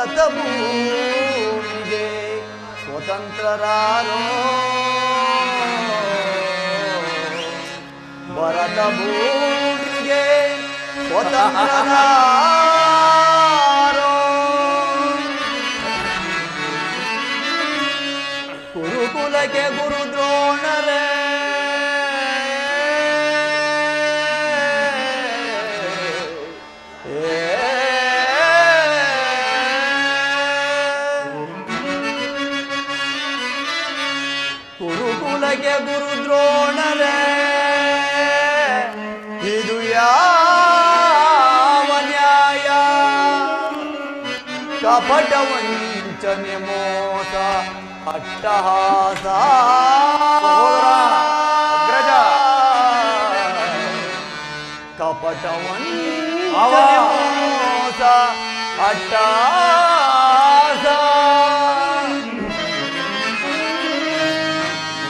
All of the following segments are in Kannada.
ಭರತ ಭೂಮಿಗೆ ಸ್ವತಂತ್ರರಾರೋ ಭರತ ಭೂಮಿಗೆ ಸ್ವತಂತ್ರರಾರೋ ಗುರುಕುಲಕ್ಕೆ ಗುರು ದ್ರೋಣರೇ ಗುರುಕುಲಕ್ಕೆ ಗುರು ದ್ರೋಣರೇ ಇದು ಯಾವ ನ್ಯಾಯ ಕಪಟ ವಂಚನೆ ಮೋಸ ಅಟ್ಟಹಾಸ ಕಪಟ ವಂಚನೆ ಮೋಸ ಅಟ್ಟಹಾಸ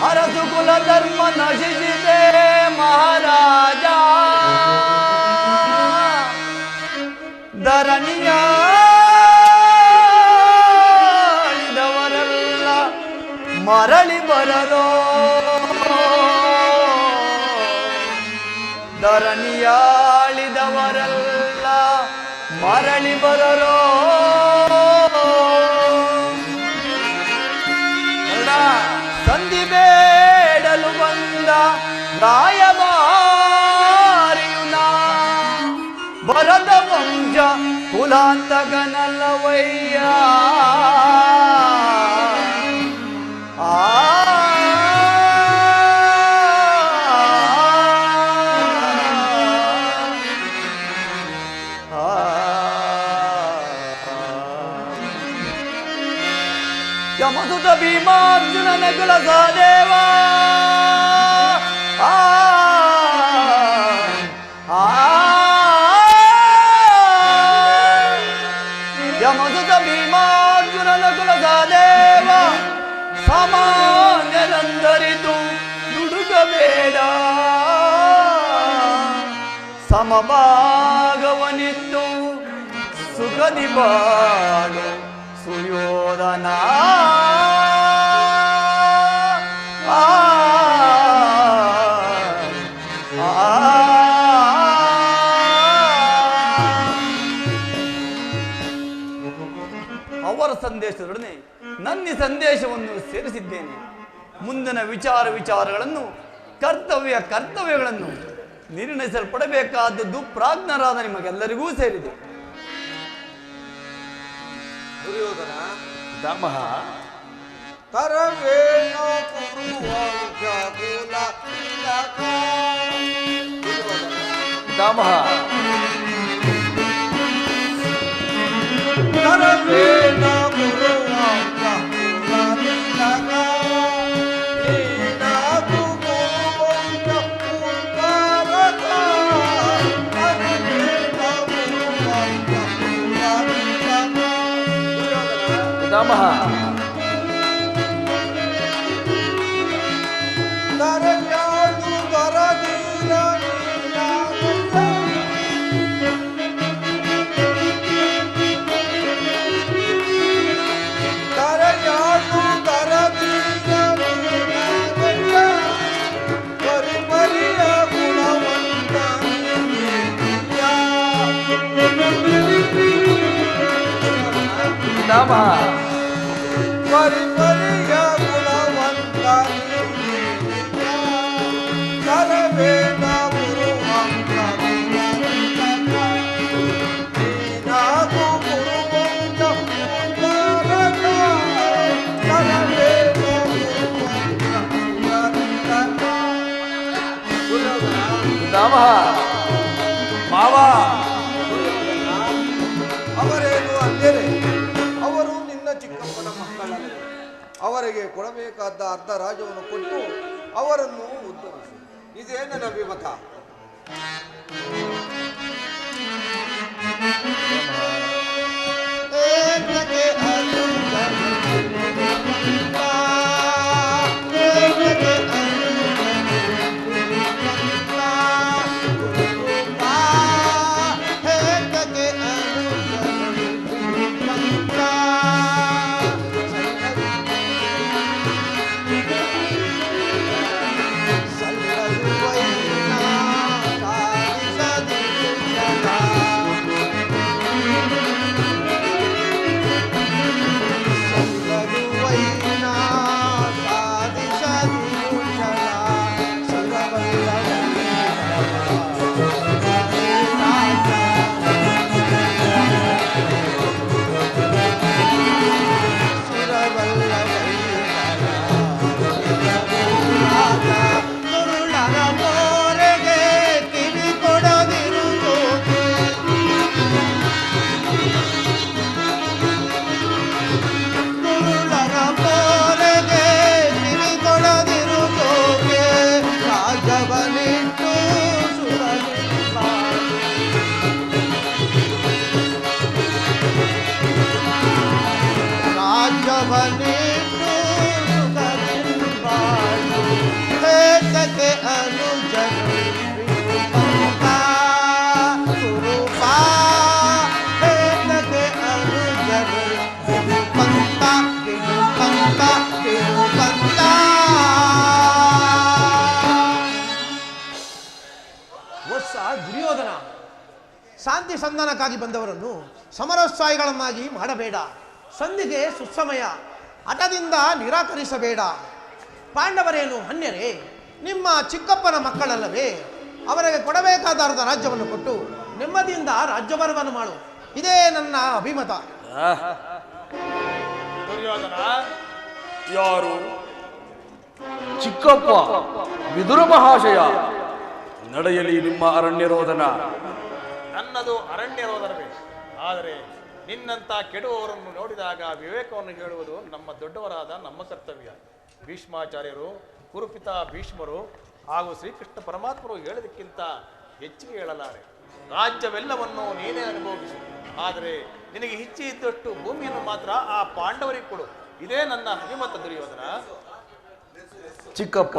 ಅರಸು ಕುಲ ಧರ್ಮ ನಶಿಸಿದೆ ಮಹಾರಾಜ ಧರಣಿಯಾಳಿದವರೆಲ್ಲ ಮರಳಿ ಬರರೋ ಧರಣಿಯಾಳಿದವರೆಲ್ಲ ಮರಳಿ ಬರರೋ ಸಂಧಿ ಬೇಡಲು ಬಂದ ರಾಯಭಾರಿಯುನ ಭರತ ವಂಶ ಕುಲಾಂತಕನಲ್ಲವಯ್ಯ ಯಮಸುತ ಭೀಮಾರ್ಜುನನ ಕುಲ ಸಹದೇವ ಯಮಸುತ ಭೀಮಾರ್ಜುನನ ಕುಲ ಸಹದೇವ ಸಾಮಾನ್ಯರಂದರಿತು ದುಡುಕಬೇಡ ಸಮಭಾಗವನಿತ್ತು ಸುಖದಿ ಬಾಳು ಸುಯೋಧನ ಅವರ ಸಂದೇಶದೊಡನೆ ನನ್ನ ಸಂದೇಶವನ್ನು ಸೇರಿಸಿದ್ದೇನೆ. ಮುಂದಿನ ವಿಚಾರಗಳನ್ನು ಕರ್ತವ್ಯಗಳನ್ನು ನಿರ್ಣಯಿಸಲ್ಪಡಬೇಕಾದದ್ದು ಪ್ರಾಜ್ಞರಾದ ನಿಮಗೆಲ್ಲರಿಗೂ ಸೇರಿದೆ. ದುರ್ಯೋಧನ ದಾಮಹ ಕರವೇಣೋ ಕುರುವಂಶ ಕುಲ ತಿಲಕ ದಾಮಹ ಕರವೇಣೋ ಕುರುವಂಶ ಕುಲ ತಿಲಕ ನೀನಾಗು ಕುರುವಂಶ ಕುಲಕ ಕರವೇಣೋ ಕುರುವಂಶ ಕುಲ ತಿಲಕ ದಾಮಹ ಕರಯಾಳು ಬರದೀರ ಕರಯಾಳು ಬರದೀರ ಪರಿಪರಿಯ ಗುಣವಂತ ದಾಮಹ ಪರಿಪರಿಯ ಗುಣವಂತ ಕರವೇಣ ಗುರುವಂತ ನೀನಾಗು ಗುರುವಂತ ಕರವೇಣ ದಾಮಹ ಮಾವ ಅವರೇನು ಅಂದರೆ ಅವರು ನಿನ್ನ ಚಿಕ್ಕಪ್ಪನ ಮಕ್ಕಳಲ್ಲ. ಅವರಿಗೆ ಕೊಡಬೇಕಾದ ಅರ್ಧ ರಾಜ್ಯವನ್ನು ಕೊಟ್ಟು ಅವರನ್ನು ಉದ್ಧರಿಸಿ. ಇದೇ ನನ್ನ ಅಭಿಮತ. ಹೇತಕ್ಕೆ ಅನುಜರು ವಿರೂಪಂತ ಕುರುಪ ಹೇತಕ್ಕೆ ಅನುಜರು ವಿರೂಪಂತ ವಿರೂಪಂತ ವಿರೂಪಂತ. ವತ್ಸ ದುರ್ಯೋಧನ, ಶಾಂತಿ ಸಂಧಾನಕ್ಕಾಗಿ ಬಂದವರನ್ನು ಸಮರೋತ್ಸಾಹಿಗಳನ್ನಾಗಿ ಮಾಡಬೇಡ. ಸಂಧಿಗೆ ಸುಸಮಯ, ಹಠದಿಂದ ನಿರಾಕರಿಸಬೇಡ. ಪಾಂಡವರೇನು ಅನ್ಯರೇ? ನಿಮ್ಮ ಚಿಕ್ಕಪ್ಪನ ಮಕ್ಕಳಲ್ಲವೇ? ಅವರಿಗೆ ಕೊಡಬೇಕಾದ ಅರ್ಧ ರಾಜ್ಯವನ್ನು ಕೊಟ್ಟು ನೆಮ್ಮದಿಯಿಂದ ರಾಜ್ಯಭಾರವನ್ನು ಮಾಡು. ಇದೇ ನನ್ನ ಅಭಿಮತ. ದುರ್ಯೋಧನ, ಯಾರು? ಚಿಕ್ಕಪ್ಪ ವಿದುರ ಮಹಾಶಯ. ನಡೆಯಲಿ ನಿಮ್ಮ ಅರಣ್ಯರೋಧನ. ನನ್ನದು ಅರಣ್ಯರೋಧನವೇ. ಆದರೆ ನಿನ್ನಂತ ಕೆಡುವವರನ್ನು ನೋಡಿದಾಗ ವಿವೇಕವನ್ನು ಹೇಳುವುದು ನಮ್ಮ ದೊಡ್ಡವರಾದ ನಮ್ಮ ಕರ್ತವ್ಯ. ಭೀಷ್ಮಾಚಾರ್ಯರು, ಕುರುಪಿತ ಭೀಷ್ಮರು ಹಾಗೂ ಶ್ರೀಕೃಷ್ಣ ಪರಮಾತ್ಮರು ಹೇಳೋದಕ್ಕಿಂತ ಹೆಚ್ಚಿಗೆ ಹೇಳಲಾರೆ. ರಾಜ್ಯವೆಲ್ಲವನ್ನು ನೀನೇ ಅನುಭವಿಸು. ಆದರೆ ನಿನಗೆ ಇಚ್ಛೆ ಇದ್ದಷ್ಟು ಭೂಮಿಯನ್ನು ಮಾತ್ರ ಆ ಪಾಂಡವರಿಗೆ ಕೊಡು. ಇದೇ ನನ್ನ ಅಭಿಮತ ದುರ್ಯೋಧನ. ಚಿಕ್ಕಪ್ಪ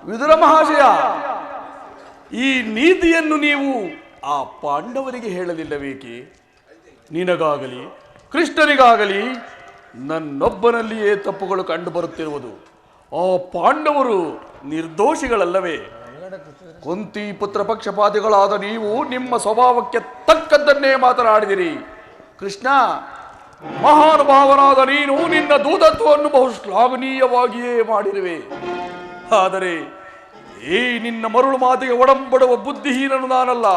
ವಿದುರ ಮಹಾಶಯ, ಈ ನೀತಿಯನ್ನು ನೀವು ಆ ಪಾಂಡವರಿಗೆ ಹೇಳಲಿಲ್ಲಬೇಕೆ? ನಿನಗಾಗಲಿ ಕೃಷ್ಣನಿಗಾಗಲಿ ನನ್ನೊಬ್ಬನಲ್ಲಿಯೇ ತಪ್ಪುಗಳು ಕಂಡು ಬರುತ್ತಿರುವುದು. ಆ ಪಾಂಡವರು ನಿರ್ದೋಷಿಗಳಲ್ಲವೇ? ಕುಂತಿ ಪುತ್ರ ಪಕ್ಷಪಾತಿಗಳಾದ ನೀವು ನಿಮ್ಮ ಸ್ವಭಾವಕ್ಕೆ ತಕ್ಕದ್ದನ್ನೇ ಮಾತನಾಡಿದಿರಿ. ಕೃಷ್ಣ, ಮಹಾನುಭಾವನಾದ ನೀನು ನಿನ್ನ ದೂತತ್ವವನ್ನು ಬಹು ಶ್ಲಾಘನೀಯವಾಗಿಯೇ ಮಾಡಿರುವೆ. ಆದರೆ ಈ ನಿನ್ನ ಮರುಳು ಮಾತಿಗೆ ಒಡಂಬಡುವ ಬುದ್ಧಿಹೀನನು ನಾನಲ್ಲ.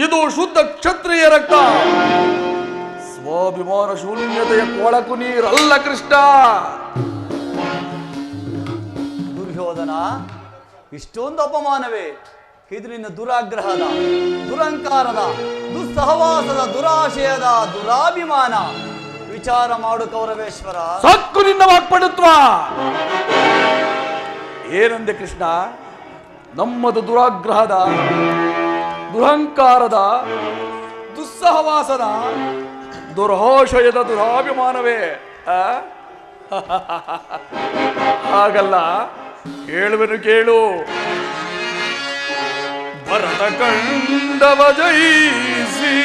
ಇದು ಶುದ್ಧ ಕ್ಷತ್ರಿಯ ರಕ್ತ, ಸ್ವಾಭಿಮಾನ ಶೂನ್ಯತೆಯ ಕೊಳಕು ನೀರಲ್ಲ ಕೃಷ್ಣ. ದುರ್ಯೋಧನ, ಇಷ್ಟೊಂದು ಅಪಮಾನವೇ? ಇದು ನಿನ್ನ ದುರಾಗ್ರಹದ, ದುರಂಕಾರದ, ದುಸ್ಸಹವಾಸದ, ದುರಾಶಯದ, ದುರಾಭಿಮಾನ. ವಿಚಾರ ಮಾಡು ಕೌರವೇಶ್ವರ. ಸಾಕು ನಿನ್ನ ವಾಕ್ಪಟುತ್ವ. ಏನಂದೆ ಕೃಷ್ಣ? ನಮ್ಮದು ದುರಾಗ್ರಹದ, ದುರಹಂಕಾರದ, ದುಸ್ಸಹವಾಸದ, ದುರಾಶಯದ ದುರಾಭಿಮಾನವೇ? ಹಾಗಲ್ಲ, ಕೇಳುವೆನು ಕೇಳು. ಭರತ ಕಂಡವ ಜಯಿಸಿ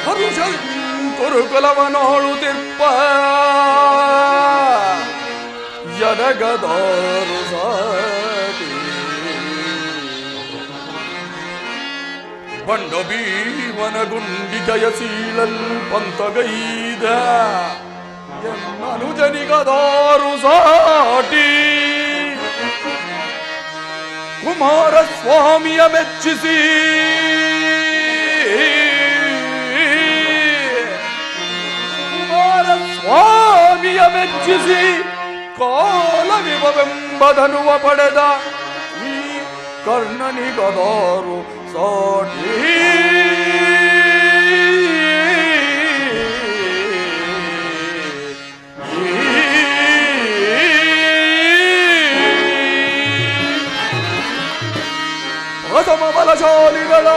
ಹರುಷ ಕುರುಕುಲವನೋಳುತ್ತಿಪ್ಪ ಯದಗದಾರು ಸಾಟಿ ಬಂಡ ಭೀಮನ ಗುಂಡಿ ಜಯಶೀಲಲ್ ಪಂತಗೈದ ಎನ್ನನುಜನಿಗದಾರು ಸಾಟಿ ಕುಮಾರಸ್ವಾಮಿಯ ಮೆಚ್ಚಿಸಿ ಕುಮಾರಸ್ವಾಮಿಯ ಮೆಚ್ಚಿಸಿ ಕಾಲವಿವವೆಂಬದನುವ ಪಡೆದ ಈ ಕರ್ಣನಿಗದಾರು ಸಾಟಿ ಅಸಮ ಬಲಶಾಲಿಗಳ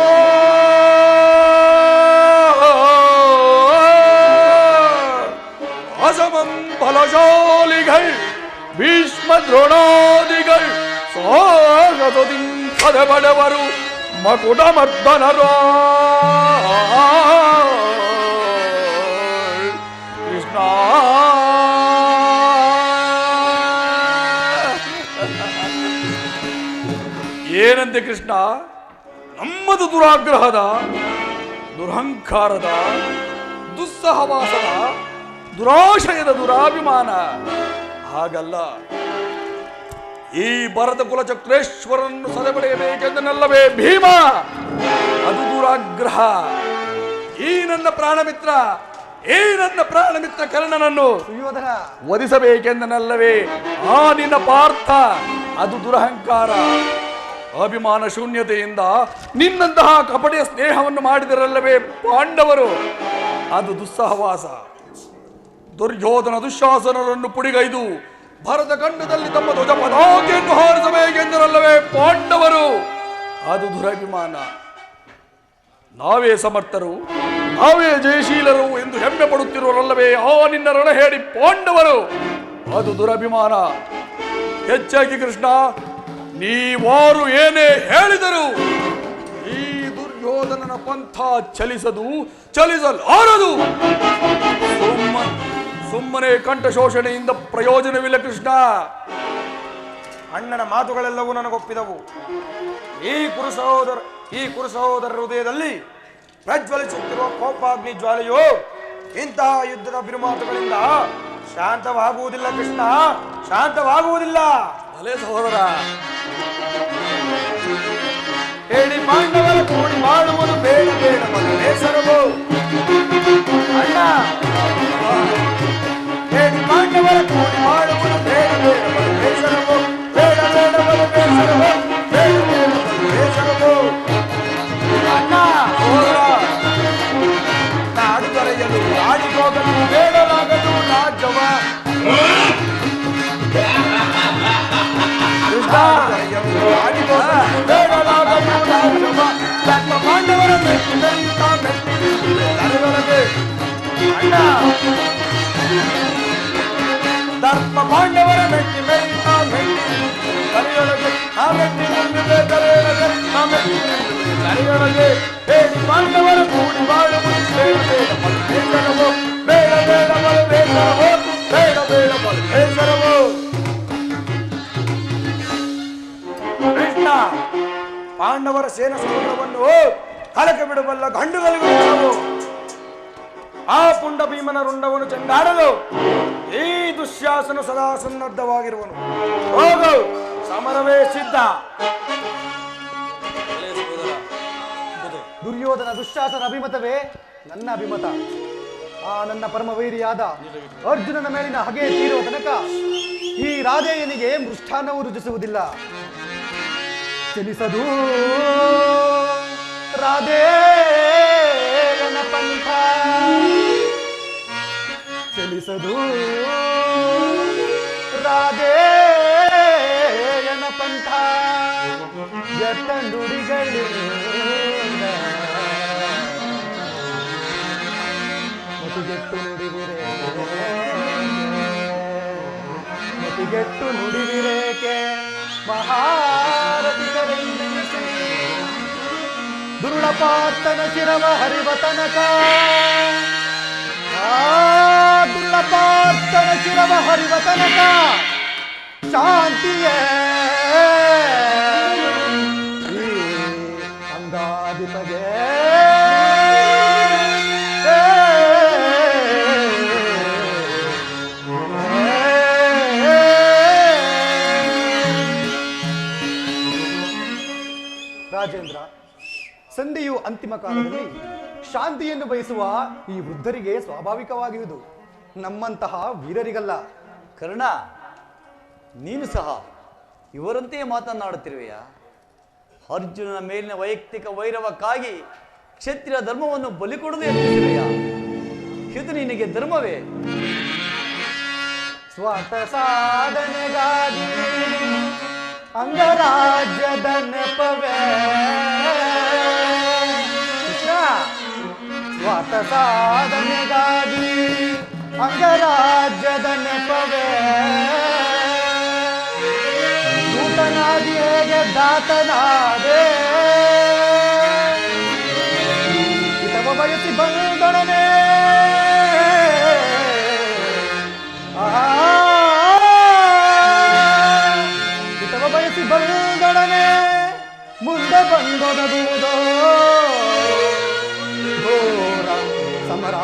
ಅಸಮಂ ಬಲಶಾಲಿಗಳು ಭೀಷ್ಮ ದ್ರೋಣಾದಿಗಳು ಸಾಗಸದಿಂದ ಬಡವರು ಮಕುಟ ಮರ್ದನರು ಕೃಷ್ಣ. ಏನಂತೆ ಕೃಷ್ಣ? ನಮ್ಮದು ದುರಾಗ್ರಹದ, ದುರಹಂಕಾರದ, ದುಸ್ಸಹವಾಸದ, ದುರಾಶಯದ ದುರಾಭಿಮಾನ. ಹಾಗಲ್ಲ, ಈ ಭರತ ಕುಲಚಕ್ರೇಶ್ವರನ್ನು ಸದೆಬಡೆಯಬೇಕೆಂದನಲ್ಲವೇ ಭೀಮ? ಅದು ದುರಾಗ್ರಹ. ಈ ನನ್ನ ಪ್ರಾಣಮಿತ್ರ, ಈ ನನ್ನ ಪ್ರಾಣಮಿತ್ರ ಕರ್ಣನನ್ನು ವಧಿಸಬೇಕೆಂದನಲ್ಲವೇ ಆ ನಿನ್ನ ಪಾರ್ಥ? ಅದು ದುರಹಂಕಾರ. ಅಭಿಮಾನ ಶೂನ್ಯತೆಯಿಂದ ನಿನ್ನಂತಹ ಕಪಟಿಯ ಸ್ನೇಹವನ್ನು ಮಾಡಿದರಲ್ಲವೇ ಪಾಂಡವರು? ಅದು ದುಸ್ಸಹವಾಸ. ದುರ್ಯೋಧನ ದುಶ್ಯಾಸನರನ್ನು ಪುಡಿಗೈದು ಭರತ ಖಂಡದಲ್ಲಿ ತಮ್ಮ ಧ್ವಜ ಪತಾಕೆಯನ್ನು ಹಾರಿಸಬೇಕೆಂದರಲ್ಲವೇ ಪಾಂಡವರು? ಅದು ದುರಭಿಮಾನ. ನಾವೇ ಸಮರ್ಥರು, ನಾವೇ ಜಯಶೀಲರು ಎಂದು ಹೆಮ್ಮೆ ಪಡುತ್ತಿರುವರಲ್ಲವೇ ಆ ನಿನ್ನ ರಣಹೇಡಿ ಪಾಂಡವರು? ಅದು ದುರಭಿಮಾನ. ಹೆಚ್ಚಾಗಿ ಕೃಷ್ಣ, ನೀವಾರು ಏನೇ ಹೇಳಿದರು ಈ ದುರ್ಯೋಧನನ ಪಂಥ ಚಲಿಸಲಾರದು. ಸುಮ್ಮನೆ ಕಂಠ ಶೋಷಣೆಯಿಂದ ಪ್ರಯೋಜನವಿಲ್ಲ ಕೃಷ್ಣ. ಅಣ್ಣನ ಮಾತುಗಳೆಲ್ಲವೂ ನನಗೊಪ್ಪಿದವು. ಈ ಕುರು ಸಹೋದರ ಹೃದಯದಲ್ಲಿ ಪ್ರಜ್ವಲಿಸುತ್ತಿರುವ ಕೋಪಾಗ್ನಿ ಜ್ವಾಲೆಯು ಇಂತಹ ಯುದ್ಧದ ಬಿರುಮಾತುಗಳಿಂದ ಶಾಂತವಾಗುವುದಿಲ್ಲ ಕೃಷ್ಣ, ಶಾಂತವಾಗುವುದಿಲ್ಲ. ಅಲೇ ಸಹೋದರ, ಹೇಳಿ ಪಾಂಡವರ ಕೂಡಿ ಮಾಡುವುದು ಬೇಡ ಬೇಡ ಮಗನೇಶ್ವರವು. ಅಣ್ಣ, ಹೇಳಿ ಪಾಂಡವರ ಕೂಡಿ ಮಾಡುವುದು ಬೇಡ ಬೇಡ ಮಗನೇಶ್ವರವು. ಬೇಡ ಬೇಡ ಮಗನೇಶ್ವರವು, ಬೇಡ ಬೇಡ ಮಗನೇಶ್ವರವು. ಅಣ್ಣ, ನಾಡು ತೊರೆಯಲು ಆಡಿಗೋಗಲು ಬೇಡಲಾಗಲು ರಾಜ್ಯವ. ಬೇಡಲಾಗಲು ರಾಜ್ಯವ. ತನ್ನ ಪಾಂಡವರ ತಲೆಯೊಳಗೆ ಅಣ್ಣ, ದರ್ಪ ಪಾಂಡವರ ಮೆಟ್ಟಿ ಮೆರಿತಾ ಮೆಟ್ಟಿ ತಲೆಯೊಳಗೆ ಆ ಮೆಟ್ಟಿ ಮುಂದಿದೆ ತಲೆಯೊಳಗೆ ಆ ಮೆಟ್ಟಿ ತಲೆಯೊಳಗೆ. ಹೇಳಿ ಪಾಂಡವರ ಕೂಡಿ ಬಾಳುವುದು ಬೇಡ ಬೇಡ ಮಲ್ಲೇಶ್ವರವು. ಬೇಡ ಬೇಡ ಮಲ್ಲೇಶ್ವರವು, ಬೇಡ ಬೇಡ ಮಲ್ಲೇಶ್ವರವು. ಕೃಷ್ಣ, ಪಾಂಡವರ ಸೇನಾ ಸಮುದ್ರವನ್ನು ಕಲಕ ಬಿಡಬಲ್ಲ ಗಂಡುಗಳಿಗೂ ನಾವು ಆ ಪುಂಡ ಭೀಮನ ರುಂಡವನ್ನು ಚೆಂಡಾಡಲು ಈ ದುಶ್ಯಾಸನ ಸದಾ ಸನ್ನದ್ಧವಾಗಿರುವನು. ಹೋಗು, ಸಮರವೇ ಸಿದ್ಧ. ದುರ್ಯೋಧನ ದುಶ್ಯಾಸನ ಅಭಿಮತವೇ ನನ್ನ ಅಭಿಮತ. ಆ ನನ್ನ ಪರಮವೈರಿಯಾದ ಅರ್ಜುನನ ಮೇಲಿನ ಹಗೆ ತೀರುವ ತನಕ ಈ ರಾಧೇಯನಿಗೆ ಮೃಷ್ಟಾನ್ನವು ರುಚಿಸುವುದಿಲ್ಲ. ಚಲಿಸದು ರಾಧೇಯನ ಪಂಥ, ಚಲಿಸದು ರಾಧೇಯನ ಪಂಥ. ಎತ್ತ ನುಡಿಗಳಿಂದ ಮತಿಗೆಟ್ಟು ನುಡಿವಿರೇಕೆ ಮಹಾರಥಿಗರೆಂದಿಸಿ ದುರುಳಪಾರ್ತನ ಶಿರವ ಹರಿವ ತನಕ. ದುರುಳಪಾರ್ತನ ಶಿರವ ಹರಿವ ತನಕ ಶಾಂತಿಯೇ ಈ ಅಂಗಾಧಿಪಗೆ. ರಾಜೇಂದ್ರ, ಸಂಧಿಯು ಅಂತಿಮ ಕಾಲದಲ್ಲಿ ಶಾಂತಿಯನ್ನು ಬಯಸುವ ಈ ವೃದ್ಧರಿಗೆ ಸ್ವಾಭಾವಿಕವಾಗಿರುವುದು, ನಮ್ಮಂತಹ ವೀರರಿಗಲ್ಲ. ಕರ್ಣ, ನೀನು ಸಹ ಇವರಂತೆಯೇ ಮಾತನಾಡುತ್ತಿರುವೆಯ? ಅರ್ಜುನನ ಮೇಲಿನ ವೈಯಕ್ತಿಕ ವೈರವಕ್ಕಾಗಿ ಕ್ಷತ್ರಿಯ ಧರ್ಮವನ್ನು ಬಲಿಕೊಡದೆ ಎತ್ತಿರುವೆಯ? ಇದು ನಿನಗೆ ಧರ್ಮವೇ? ಸ್ವಾರ್ಥ ಸಾಧನೆಗಾಗಿ ಅಂಗರಾಜ್ಯದ ನೆಪವೇ ಕೃಷ್ಣ. ಸ್ವಾರ್ಥ ಸಾಧನೆಗಾಗಿ ಅಂಗರಾಜ್ಯದ ನೆಪವೇ ದೂತನಾಗಿ ಹೇಗೆ ದಾತನಾದೆ. ಹಿತವ ಬಯಸಿ ಬಂದೊಡನೆ ಹಿತವ ಬಯಸಿ ಬಂದೊಡನೆ ಮುಂದೆ ಬಂದೊದಗುವುದೋ ಘೋರ ಸಮರ.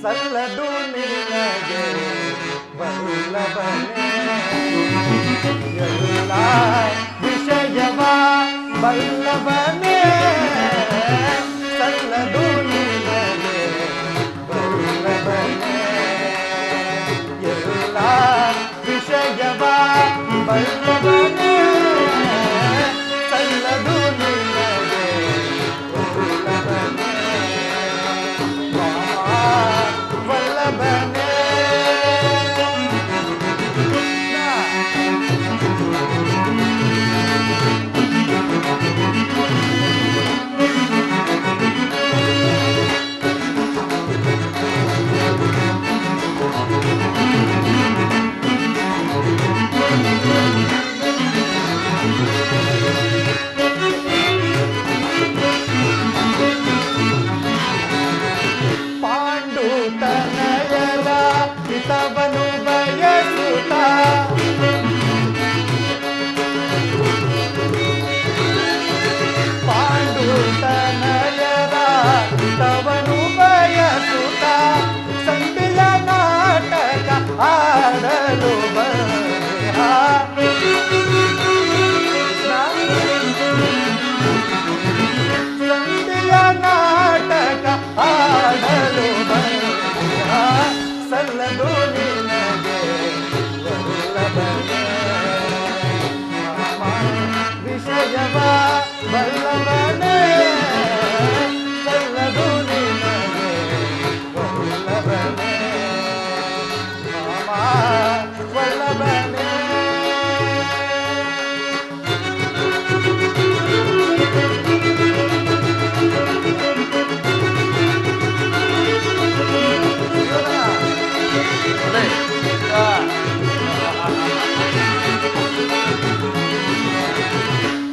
ಸಲ್ಲದು ನಿನಗೆ ಬಲ್ಲವನೇ ಎಲ್ಲ ವಿಷಯವ ಬಲ್ಲವನೇ. ಸಲ್ಲದು ನಿನಗೆ ಬಲ್ಲವನೇ ಎಲ್ಲ ವಿಷಯವ ಬಲ್ಲವನೇ. ಸಲ್ಲದು ನಿನಗೆ ಬಲ್ಲವನೇ ವಲ್ಲಭನೇ. ವಲ್ಲಭನೇ ಸಲ್ಲದು ನಿನಗೆ ವಲ್ಲಭನೇ ಮಾಮ ವಲ್ಲಭನೇ.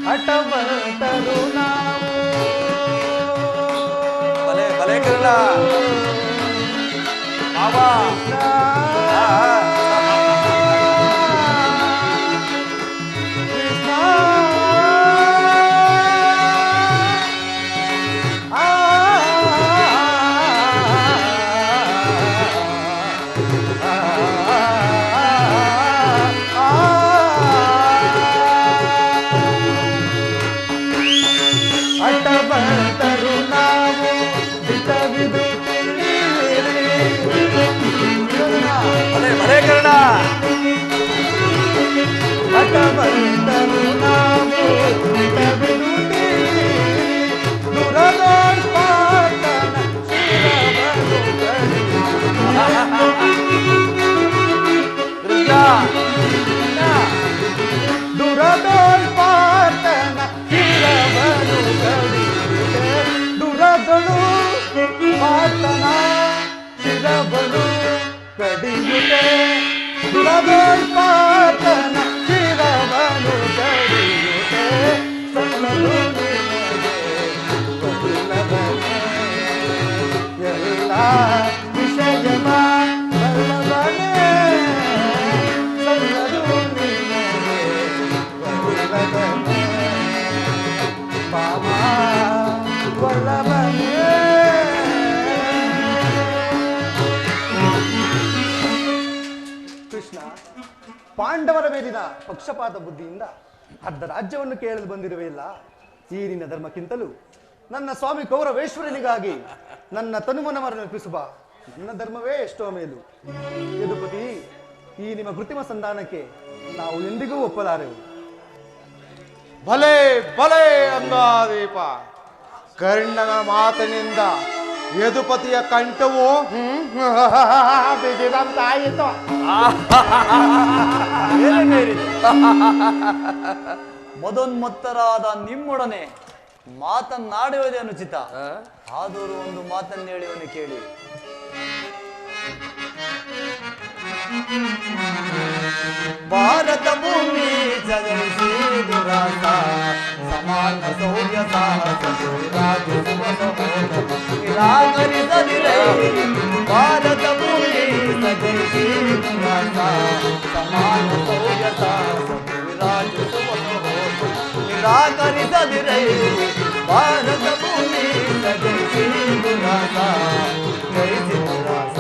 ಹಠವಂತರು ನಾವು ಭಲೆ ಭಲೆ ಕರ್ಣ ಮಾವ. ಕೃಷ್ಣ ಹಠವಂತರು ನಾವು ಹಿತವಿದು ಭಲೆ ಭಲೆ ಕರ್ಣ ಹಠವಂತರು ನಾವು ಹಿತವಿದು ದುರದೋತ್ಪಾದನ ಶಿರವನ್ನು ಕೃಷ್ಣ ದುರದೋತ್ಪಾದನ ಶಿರವನ್ನು ಕಡಿಯುತ್ತೆ ದುರಗಳು ಪಾತನ ಶಿರವನ್ನು ಕಡಿಯುತ್ತೆ ದುರದೋತ್ಪಾದನ ಶಿರವನ್ನು ಕಡಿಯುತ್ತೆ ಸಲ್ಲದು ನಿನಗೆ ವಲ್ಲಭನೇ ಎಲ್ಲ ವಿಷಯವ ವಲ್ಲಭನೇ ಸಲ್ಲದು ನಿನಗೆ ವಲ್ಲಭನೇ ಮಾಮ ವಲ್ಲಭನೇ. ಕೃಷ್ಣ, ಪಾಂಡವರ ಮೇಲಿನ ಪಕ್ಷಪಾತ ಬುದ್ಧಿಯಿಂದ ಅರ್ಧ ರಾಜ್ಯವನ್ನು ಕೇಳಲು ಬಂದಿರುವೆಯಲ್ಲ, ಈ ನಿನ್ನ ಧರ್ಮಕ್ಕಿಂತಲೂ ನನ್ನ ಸ್ವಾಮಿ ಕೌರವೇಶ್ವರನಿಗಾಗಿ ನನ್ನ ತನುಮನವನ್ನು ಅರ್ಪಿಸುವ ನನ್ನ ಧರ್ಮವೇ ಎಷ್ಟೋ ಮೇಲು. ಯದುಪತಿ, ಈ ನಿಮ್ಮ ಕೃತ್ರಿಮ ಸಂಧಾನಕ್ಕೆ ನಾವು ಎಂದಿಗೂ ಒಪ್ಪಲಾರೆವು. ಭಲೆ ಭಲೆ ಅಂಗಾದೀಪ. ಕರ್ಣನ ಮಾತಿನಿಂದ ಯದುಪತಿಯ ಕಂಠವು ಬಿಗಿದಂತಾಯಿತು. ಮದೋನ್ಮತ್ತರಾದ ನಿಮ್ಮೊಡನೆ ಮಾತನ್ನಾಡುವುದೇ ಅನುಚಿತ. ಆದರೂ ಒಂದು ಮಾತನ್ನು ಹೇಳಿವನು ಕೇಳಿ. ಭಾರತ ಭೂಮಿ ಜಗರಿಸಿ ದುರಾಸ ಸಮಾನ ಸೌರ್ಯ ಸಾಹಸ ನಿರಾಕರಿಸದಿರೈ. ಭಾರತ ಭೂಮಿ ಜಗರಿಸಿ ದುರಾಸ ಸಮಾನ ಸೌರ್ಯ ಸಾಹಸ ನಿರಾಕರಿಸದಿರೈ. ಭಾರತ ಭೂಮಿ ಜಗರಿಸಿ ದುರಾಸ ಜಯಿಸಿ ದುರಾಸ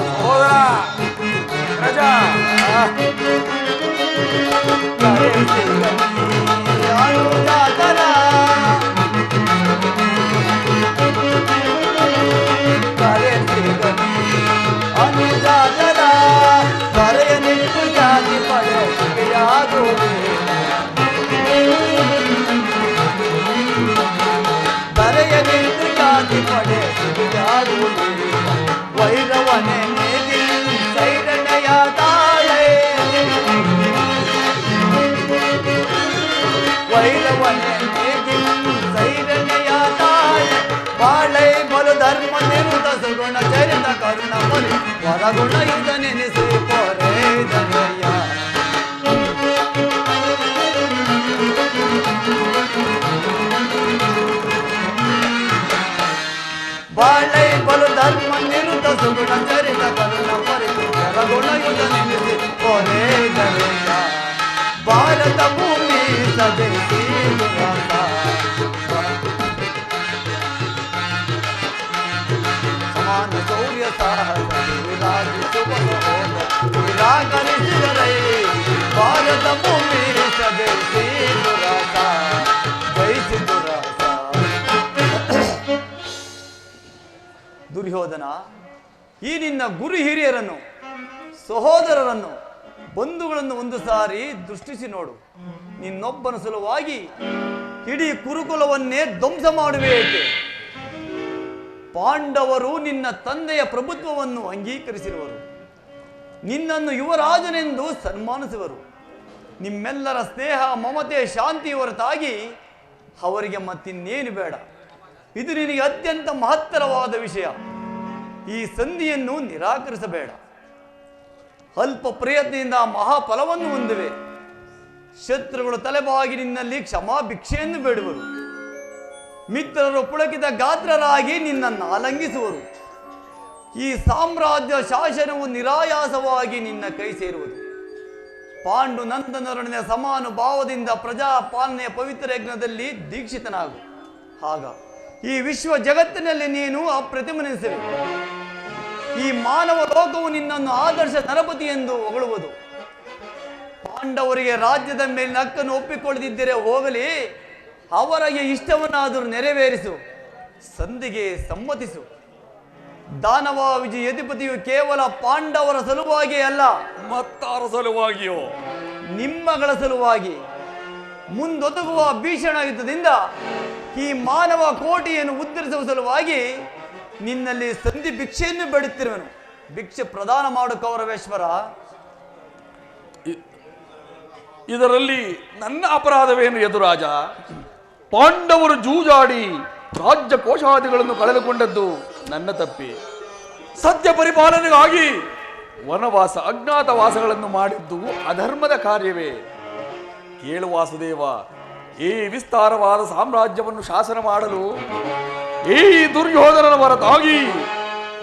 ರಾಜಾ ಅನುಜಾತರ ಕರೆಯ ನಿಂತು ಜಾತಿ ಪಡೆಯಾದು ಕರೆಯ ನಿಂತು ಜಾತಿ ಪಡೆಯಾದು ವೈರವನೆ ಸೈರನೆಯ ತಾಳೆ ವೈರವನೆ ಸೈರನೆಯ ತಾಳೆ ಬಾಳೆ ಬಲು ಧರ್ಮ ನಿರುತ ಸುಗುಣ ಚರಿತ ಕರುಣ ಬಲು ಹೊರಗುಣ ಯುಧ ನೆನೆಸಿ ಪೊರೆ ದನಯ್ಯ. ಬಾಳೆ ಬಲು ಧರ್ಮ ನಿರುತ ಸುಗುಣ ಚರಿತ ಕರುಣ ಪರಿತು ಹೊರಗುಣ ಯುಧ ನೆನೆಸಿ ಪೊರೆ ದನಯ್ಯ. ಭಾರತ ಭೂಮಿ ಸದೈಸಿ ದುರಾಸ ಸಮಾನ ಶೌರ್ಯ ಸಾಹಸ ವಿರಾಜಿಸುವ ನಿರಾಕರಿಸಿದರೈ. ಭಾರತ ಭೂಮಿ ಸದೈಸಿ ದುರಾಸ ಜಯಿಸಿ ದುರಾಸ. ದುರ್ಯೋಧನ, ಈ ನಿನ್ನ ಗುರು ಹಿರಿಯರನ್ನು ಸಹೋದರರನ್ನು ಬಂಧುಗಳನ್ನು ಒಂದು ಸಾರಿ ದೃಷ್ಟಿಸಿ ನೋಡು. ನಿನ್ನೊಬ್ಬನ ಸಲುವಾಗಿ ಇಡೀ ಕುರುಕುಲವನ್ನೇ ಧ್ವಂಸ ಮಾಡುವೆ ಏಕೆ? ಪಾಂಡವರು ನಿನ್ನ ತಂದೆಯ ಪ್ರಭುತ್ವವನ್ನು ಅಂಗೀಕರಿಸಿರುವರು, ನಿನ್ನನ್ನು ಯುವರಾಜನೆಂದು ಸನ್ಮಾನಿಸುವರು. ನಿಮ್ಮೆಲ್ಲರ ಸ್ನೇಹ, ಮಮತೆ, ಶಾಂತಿ ಹೊರತಾಗಿ ಅವರಿಗೆ ಮತ್ತಿನ್ನೇನು ಬೇಡ. ಇದು ನಿನಗೆ ಅತ್ಯಂತ ಮಹತ್ತರವಾದ ವಿಷಯ. ಈ ಸಂಧಿಯನ್ನು ನಿರಾಕರಿಸಬೇಡ. ಅಲ್ಪ ಪ್ರಯತ್ನದಿಂದ ಮಹಾಫಲವನ್ನು ಹೊಂದುವೆ. ಶತ್ರುಗಳು ತಲೆಬಾಗಿ ನಿನ್ನಲ್ಲಿ ಕ್ಷಮಾ ಭಿಕ್ಷೆಯನ್ನು ಬೇಡುವರು. ಮಿತ್ರರು ಪುಳಕಿತ ಗಾತ್ರರಾಗಿ ನಿನ್ನನ್ನು ಆಲಂಗಿಸುವರು. ಈ ಸಾಮ್ರಾಜ್ಯ ಶಾಸನವು ನಿರಾಯಾಸವಾಗಿ ನಿನ್ನ ಕೈ ಸೇರುವುದು. ಪಾಂಡು ನಂದನರೊಡನೆ ಸಮಾನುಭಾವದಿಂದ ಪ್ರಜಾಪಾಲನೆಯ ಪವಿತ್ರ ಯಜ್ಞದಲ್ಲಿ ದೀಕ್ಷಿತನಾಗು. ಆಗ ಈ ವಿಶ್ವ ಜಗತ್ತಿನಲ್ಲಿ ನೀನು ಅಪ್ರತಿಮನಿಸುವೆ. ಈ ಮಾನವ ಲೋಕವು ನಿನ್ನನ್ನು ಆದರ್ಶ ನರಪತಿ ಎಂದು ಹೊಗಳುವುದು. ಪಾಂಡವರಿಗೆ ರಾಜ್ಯದ ಮೇಲಿನ ಹಕ್ಕನ್ನು ಒಪ್ಪಿಕೊಳ್ಳದಿದ್ದರೆ ಹೋಗಲಿ, ಅವರಿಗೆ ಇಷ್ಟವನ್ನಾದರೂ ನೆರವೇರಿಸು. ಸಂಧಿಗೆ ಸಮ್ಮತಿಸು. ದಾನವ ವಿಜಯಧಿಪತಿಯು ಕೇವಲ ಪಾಂಡವರ ಸಲುವಾಗಿ ಅಲ್ಲ, ಮತ್ತಾರ ಸಲುವಾಗಿಯೋ? ನಿಮ್ಮಗಳ ಸಲುವಾಗಿ. ಮುಂದೊದಗುವ ಭೀಷಣ ಯುದ್ಧದಿಂದ ಈ ಮಾನವ ಕೋಟೆಯನ್ನು ಉದ್ಧರಿಸುವ ಸಲುವಾಗಿ ನಿನ್ನಲ್ಲಿ ಸಂಧಿ ಭಿಕ್ಷೆಯನ್ನು ಬೇಡುತ್ತಿರುವನು. ಭಿಕ್ಷೆ ಪ್ರದಾನ ಮಾಡು ಕೌರವೇಶ್ವರ. ಇದರಲ್ಲಿ ನನ್ನ ಅಪರಾಧವೇನು ಯದುರಾಜ? ಪಾಂಡವರು ಜೂಜಾಡಿ ರಾಜ್ಯ ಕೋಶಾದಿಗಳನ್ನು ಕಳೆದುಕೊಂಡದ್ದು ನನ್ನ ತಪ್ಪಿ. ಸತ್ಯ ಪರಿಪಾಲನೆಗಾಗಿ ವನವಾಸ, ಅಜ್ಞಾತವಾಸಗಳನ್ನು ಮಾಡಿದ್ದು ಅಧರ್ಮದ ಕಾರ್ಯವೇ? ಕೇಳು ವಾಸುದೇವ, ಈ ವಿಸ್ತಾರವಾದ ಸಾಮ್ರಾಜ್ಯವನ್ನು ಶಾಸನ ಮಾಡಲು ಈ ದುರ್ಯೋಧನನ ಹೊರತಾಗಿ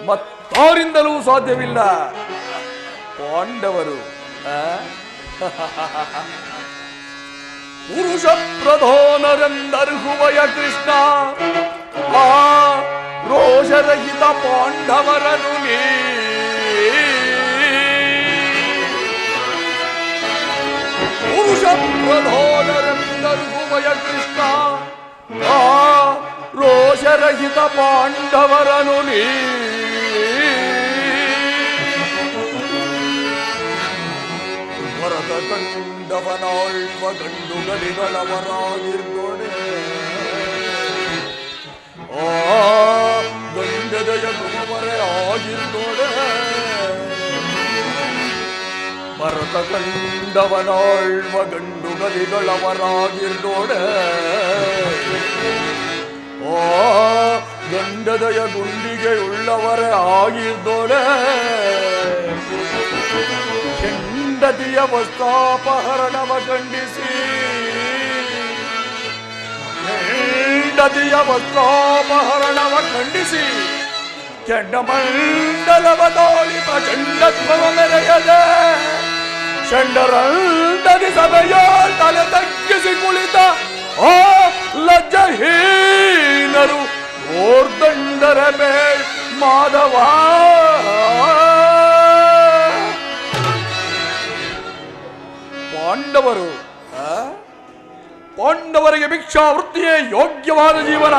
ಮತ್ತಾರಿಂದಲೂ ಸಾಧ್ಯವಿಲ್ಲ. ಪಾಂಡವರು ಪುರುಷ ಪ್ರಧಾನರೆಂದರ್ಹುವಯ ಕೃಷ್ಣ, ಆ ರೋಷರಹಿತ ಪಾಂಡವರನು ನೀ. ಪುರುಷ ಪ್ರಧಾನರೆಂದರ್ಹುವಯ ಕೃಷ್ಣ, ಆ ರೋಷರಹಿತ ಪಾಂಡವರನು ನೀ. ಭರತ ಕಂಡವನಾಳ್ವ ಗಂಡುಗಲಿಗಳವರಾಗಿರ್ಗೊಡೆ, ಆ ಗಂಡದಯ ಗುರುವರೆ ಆಗಿರ್ಗೊಡೆ. ಭರತ ಕಂಡವನಾಳ್ವ ಗಂಡುಗಲಿಗಳವರಾಗಿರ್ಗೊಡೆ, ಆ ಗಂಡದಯ ಗುಂಡಿಗೆ ಉಳ್ಳವರೇ ಆಗಿರ್ದೊಡೆ. ಹೆಂಡತಿಯ ವಸ್ತಾಪಹರಣವ ಖಂಡಿಸಿ, ಹೆಂಡತಿಯ ವಸ್ತಾಪಹರಣವ ಖಂಡಿಸಿ, ಚಂಡಮಂಡಲವ ತಾಳಿಪ ಚಂಡತ್ವವ ಮೆರೆಯದೆ, ಚಂಡರಂಡದಿ ಸಭೆಯ ತಲೆ ತಗ್ಗಿಸಿ ಕುಳಿತ ಆ ಲಜ್ಜಹೀನರು ಓರ್ದಂಡರ ಮೇಲ್ ಮಾಧವ. ಪಾಂಡವರಿಗೆ ಭಿಕ್ಷಾ ವೃತ್ತಿಯೇ ಯೋಗ್ಯವಾದ ಜೀವನ.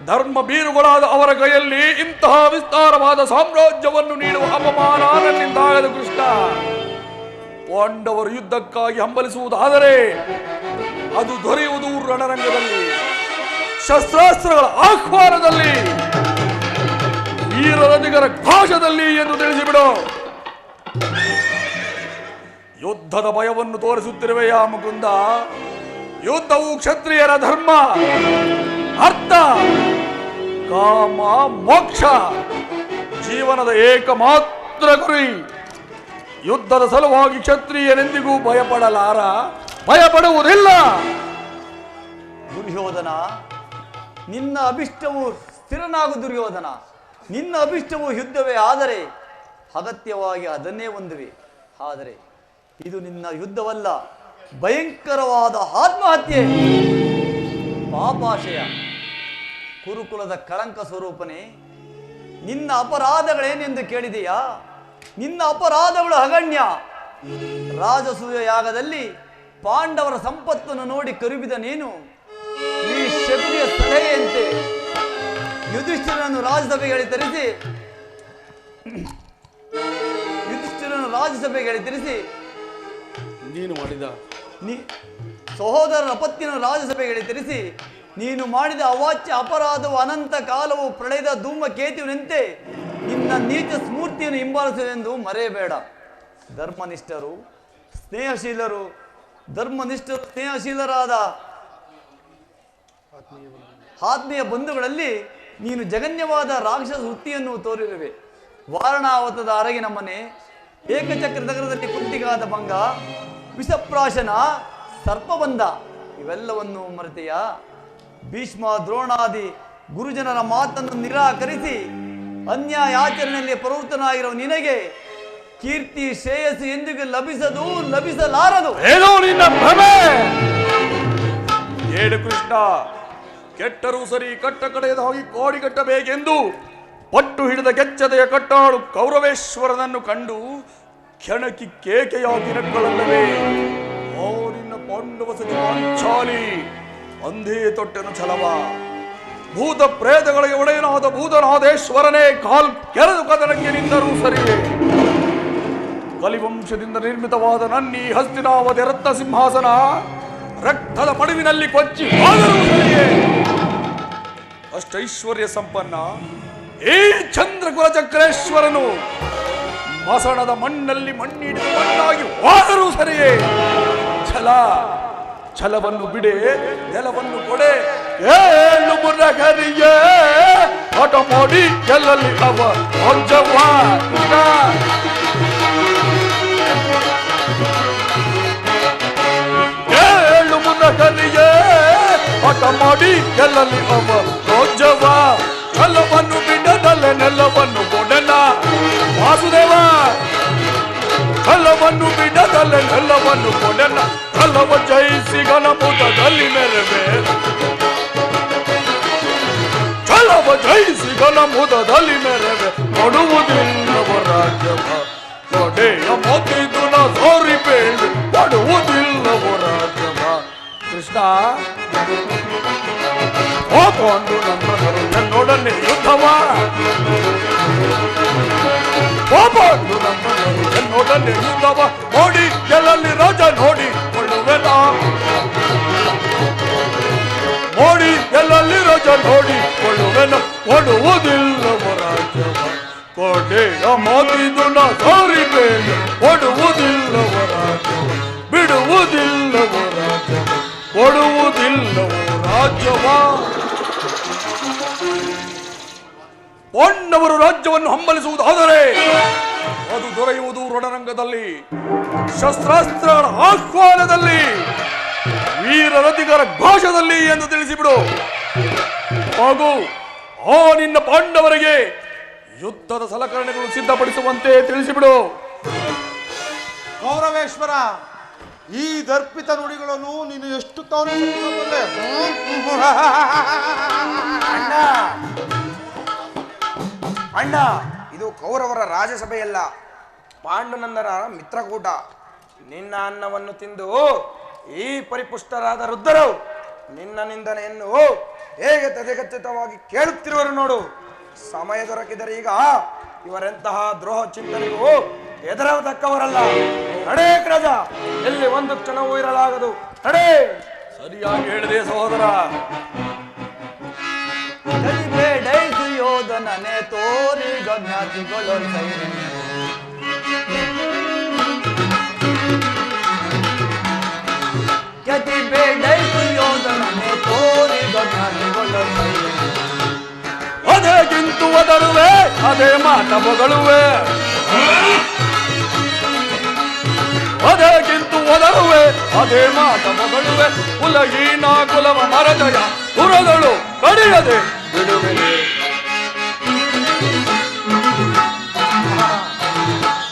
ಧರ್ಮ ಬೀರುಗಳಾದ ಅವರ ಕೈಯಲ್ಲಿ ಇಂತಹ ವಿಸ್ತಾರವಾದ ಸಾಮ್ರಾಜ್ಯವನ್ನು ನೀಡುವ ಅಪಮಾನ ನನ್ನಿಂದಾಗದು ಕೃಷ್ಣ. ಪಾಂಡವರು ಯುದ್ಧಕ್ಕಾಗಿ ಹಂಬಲಿಸುವುದಾದರೆ ಅದು ದೊರೆಯುವುದು ರಣರಂಗದಲ್ಲಿ, ಶಸ್ತ್ರಾಸ್ತ್ರಗಳ ಆಹ್ವಾನದಲ್ಲಿ, ವೀರರದಿಗರ ಘೋಷದಲ್ಲಿ ಎಂದು ತಿಳಿಸಿಬಿಡು. ಯುದ್ಧದ ಭಯವನ್ನು ತೋರಿಸುತ್ತಿರುವೆಯಾ ಮುಕುಂದ? ಯುದ್ಧವು ಕ್ಷತ್ರಿಯರ ಧರ್ಮ, ಅರ್ಥ, ಕಾಮ, ಮೋಕ್ಷ, ಜೀವನದ ಏಕಮಾತ್ರ ಗುರಿ. ಯುದ್ಧದ ಸಲುವಾಗಿ ಕ್ಷತ್ರಿಯರೆಂದಿಗೂ ಭಯಪಡಲಾರ, ಭಯಪಡುವುದಿಲ್ಲ. ದುರ್ಯೋಧನ, ನಿನ್ನ ಅಭಿಷ್ಟವು ಸ್ಥಿರನಾಗು. ದುರ್ಯೋಧನ, ನಿನ್ನ ಅಭಿಷ್ಟವು ಯುದ್ಧವೇ ಆದರೆ ಅಗತ್ಯವಾಗಿ ಅದನ್ನೇ ಹೊಂದುವೆ. ಆದರೆ ಇದು ನಿನ್ನ ಯುದ್ಧವಲ್ಲ, ಭಯಂಕರವಾದ ಆತ್ಮಹತ್ಯೆ, ಪಾಪಾಶಯ. ಕುರುಕುಲದ ಕಳಂಕ ಸ್ವರೂಪನೇ, ನಿನ್ನ ಅಪರಾಧಗಳೇನೆಂದು ಕೇಳಿದೆಯಾ? ನಿನ್ನ ಅಪರಾಧಗಳು ಅಗಣ್ಯ. ರಾಜಸೂಯ ಯಾಗದಲ್ಲಿ ಪಾಂಡವರ ಸಂಪತ್ತನ್ನು ನೋಡಿ ಕರುಬಿದ ನೀನು ಈ ಶತ್ರುಯ ಸಲಹೆಯಂತೆ ಯುಧಿಷ್ಠಿರನನ್ನು ರಾಜ್ಯಸಭೆಗೆ ತರಿಸಿ ನೀನು ಮಾಡಿದ ಸಹೋದರರ ಅಪತ್ಯನ ರಾಜಸಭೆಗಳಿಗೆ ತಿಳಿಸಿ ನೀನು ಮಾಡಿದ ಅವಾಚ್ಯ ಅಪರಾಧವು ಅನಂತ ಕಾಲವು ಪ್ರಳಯದ ಧೂಮಕೇತುವಿನಂತೆ ನಿನ್ನ ನೀಚ ಸ್ಮೂರ್ತಿಯನ್ನು ಹಿಂಬಾಲಿಸುವುದೆಂದು ಮರೆಯಬೇಡ. ಧರ್ಮನಿಷ್ಠರು ಸ್ನೇಹಶೀಲರಾದ ಆತ್ಮೀಯ ಬಂಧುಗಳಲ್ಲಿ ನೀನು ಜಗನ್ಯವಾದ ರಾಕ್ಷಸ ವೃತ್ತಿಯನ್ನು ತೋರಿರುವೆ. ವಾರಣಾವತದ ಅರಗಿನ ಮನೆ, ಏಕಚಕ್ರ ನಗರದಲ್ಲಿ ಕುಂಟಿಗಾದ ಭಂಗ, ವಿಷಪ್ರಾಶನ, ಸರ್ಪಬಂಧ ಇವೆಲ್ಲವನ್ನು ಮರೆತೆಯ. ಭೀಷ್ಮ ದ್ರೋಣಾದಿ ಗುರುಜನರ ಮಾತನ್ನು ನಿರಾಕರಿಸಿ ಅನ್ಯಾಯಾಚರಣೆಯಲ್ಲಿ ಪ್ರವೃತ್ತನಾಗಿರುವ ನಿನಗೆ ಕೀರ್ತಿ ಶ್ರೇಯಸ್ಸು ಎಂದಿಗೂ ಲಭಿಸಲಾರದು. ಏನೋ ನಿನ್ನ ಭ್ರಮೆ. ಏಳು ಕೃಷ್ಣ, ಕೆಟ್ಟರೂ ಸರಿ ಕಟ್ಟ ಕಡೆಯದ ಹೋಗಿ ಕೋಡಿ ಕಟ್ಟಬೇಕೆಂದು ಪಟ್ಟು ಹಿಡಿದ ಕೆಚ್ಚದೆಯ ಕಟ್ಟಾಳು ಕೌರವೇಶ್ವರನನ್ನು ಕಂಡು ಕೆಣಕಿ ಕೇಕೆಯಾಗಿ ನಕ್ಕಳಲ್ಲವೇ. ಓ ನಿನ್ನ ಪಾಂಡವಸನಿ ಪಾಂಚಾಲಿ, ಅಂದೇ ತೊಟ್ಟೆನು ಛಲವ. ಭೂತ ಪ್ರೇತಗಳಿಗೆ ಒಡೆಯನಾದ ಭೂತನಾದೇಶ್ವರನೇ ಕಾಲ್ ಕೆರೆದು ಕದನಕ್ಕೆ ನಿಂದರೂ ಸರಿಯೇ. ಕಲಿವಂಶದಿಂದ ನಿರ್ಮಿತವಾದ ನನ್ನೀ ಹಸ್ತಿನಾವತಿ ರತ್ನ ಸಿಂಹಾಸನ ರಕ್ತದ ಪಡುವಿನಲ್ಲಿ ಕೊಚ್ಚಿ ಹೋದರೂ ಸರಿಯೇ. ಅಷ್ಟೈಶ್ವರ್ಯ ಸಂಪನ್ನ ಈ ಚಂದ್ರಕುಲ ಚಕ್ರೇಶ್ವರನು ಮಸಣದ ಮಣ್ಣಲ್ಲಿ ಮಣ್ಣಿಡಿದು ಮಣ್ಣಾಗಿ ಹೋದರೂ ಸರಿಯೇ. ಛಲವನ್ನು ಬಿಡೆ, ನೆಲವನ್ನು ಕೊಡೆ. ಏಳು ಮುರಗರಿಯೇ ಹಠ ಮಾಡಿ ಗೆಲ್ಲಲಿ ಅವ ಹೊಂಜವ್ವ. ಏಳು ಮುರಗರಿಯೇ ಹಠ ಮಾಡಿ ಗೆಲ್ಲಲಿ ಅವ ಹೊಂಜವ್ವ. ಛಲವನ್ನು ಬಿಡದಲೆ ನೆಲವನ್ನು ಕೊಡಲ ವಾಸುದೇವ. ಛಲವನ್ನು ಬಿಡದಲೆ ನೆಲವನ್ನು ಕೊಡಲ. ಛಲವ ಜಯಿಸಿ ಗಣಮುಖದಲ್ಲಿ ಮೆರವೆ. ಛಲವ ಜಯಿಸಿ ಗಣಮುಖದಲ್ಲಿ ಮೆರವೆ. ಕೊಡುವುದಿಲ್ಲವ ರಾಜ್ಯವ ಕೊಡೆಯ ಮೊತ್ತಿದು ನ ಸೋರಿ ಬೇಡ. ಕೊಡುವುದಿಲ್ಲವ ರಾಜ್ಯವ. ಕೃಷ್ಣ ಹೋಕೊಂಡು ನನ್ನೊಡನೆ ಯುದ್ಧವ. ಹೋಕೊಂಡು ನನ್ನೊಡನೆ ಯುದ್ಧವ. ನೋಡಿ ಗೆಲ್ಲಲ್ಲಿ ರಾಜ ನೋಡಿ ಕೊಳ್ಳುವೆನ. ನೋಡಿ ಗೆಲ್ಲಲ್ಲಿ ರಾಜ ನೋಡಿ ಕೊಳ್ಳುವೆನ. ಕೊಡುವುದಿಲ್ಲವ ರಾಜ್ಯವ ಕೊಡೆಯ ಮಾತಿದು ನ ಸಾರಿ ಬೇಡ. ಕೊಡುವುದಿಲ್ಲವ ರಾಜ್ಯವ ಬಿಡುವುದಿಲ್ಲವ ರಾಜ್ಯವ ಕೊಡುವುದಿಲ್ಲವ ರಾಜ್ಯವ. ಪಾಂಡವರು ರಾಜ್ಯವನ್ನು ಹಂಬಲಿಸುವುದಾದರೆ ಅದು ದೊರೆಯುವುದು ರಣರಂಗದಲ್ಲಿ, ಶಸ್ತ್ರಾಸ್ತ್ರಗಳ ಆಹ್ವಾನದಲ್ಲಿ, ವೀರರಥಿಗರ ಘೋಷದಲ್ಲಿ ಎಂದು ತಿಳಿಸಿಬಿಡು. ಹಾಗೂ ಆ ನಿನ್ನ ಪಾಂಡವರಿಗೆ ಯುದ್ಧದ ಸಲಕರಣೆಗಳು ಸಿದ್ಧಪಡಿಸುವಂತೆ ತಿಳಿಸಿಬಿಡು. ಕೌರವೇಶ್ವರ, ಈ ದರ್ಪಿತ ನುಡಿಗಳನ್ನು ನೀನು ಎಷ್ಟು ತಾನು ಸಹಿಸಬಲ್ಲೆ? ಅಣ್ಣ, ಇದು ಕೌರವರ ರಾಜಸಭೆಯಲ್ಲ, ಪಾಂಡುನಂದನ ಮಿತ್ರಕೂಟ. ನಿನ್ನ ಅನ್ನವನ್ನು ತಿಂದು ಈ ಪರಿಪುಷ್ಟರಾದ ವೃದ್ಧರು ನಿನ್ನ ನಿಂದನೆಯನ್ನು ಹೇಗೆ ತದೆಗಚ್ಚಿತವಾಗಿ ಕೇಳುತ್ತಿರುವರು ನೋಡು. ಸಮಯ ದೊರಕಿದರೆ ಈಗ ಇವರೆಂತಹ ದ್ರೋಹ ಚಿಂತನೆಗೂ ಎದುರತಕ್ಕವರಲ್ಲ. ನಡೇ ರಾಜ, ಎಲ್ಲಿ ಒಂದು ಕ್ಷಣವೂ ಇರಲಾಗದು. ನಡೇ. ಸರಿಯಾಗಿ ಹೇಳಿದೆ ಸಹೋದರ. ಯೋಧನನೆ ತೋರಿ ಗಮ್ಯಾತಿಗಳು ಗತಿ ಬೇಡೈತು ಯೋಧನನೆ ತೋರಿ ಗಮ್ಯಾತಿಗಳು. ಅದೇಗಿಂತು ಒದರುವೆ ಅದೇ ಮಾತ ಬೊಗಳುವೆ. ಅದೇಗಿಂತು ಒದರುವೆ ಅದೇ ಮಾತ ಬೊಗಳುವೆ. ಕುಲಹೀನ ಕುಲವ ಮರದಯ ಕುರದಳು ಕಡಿಯದೆ ಬಿಡುವೆ.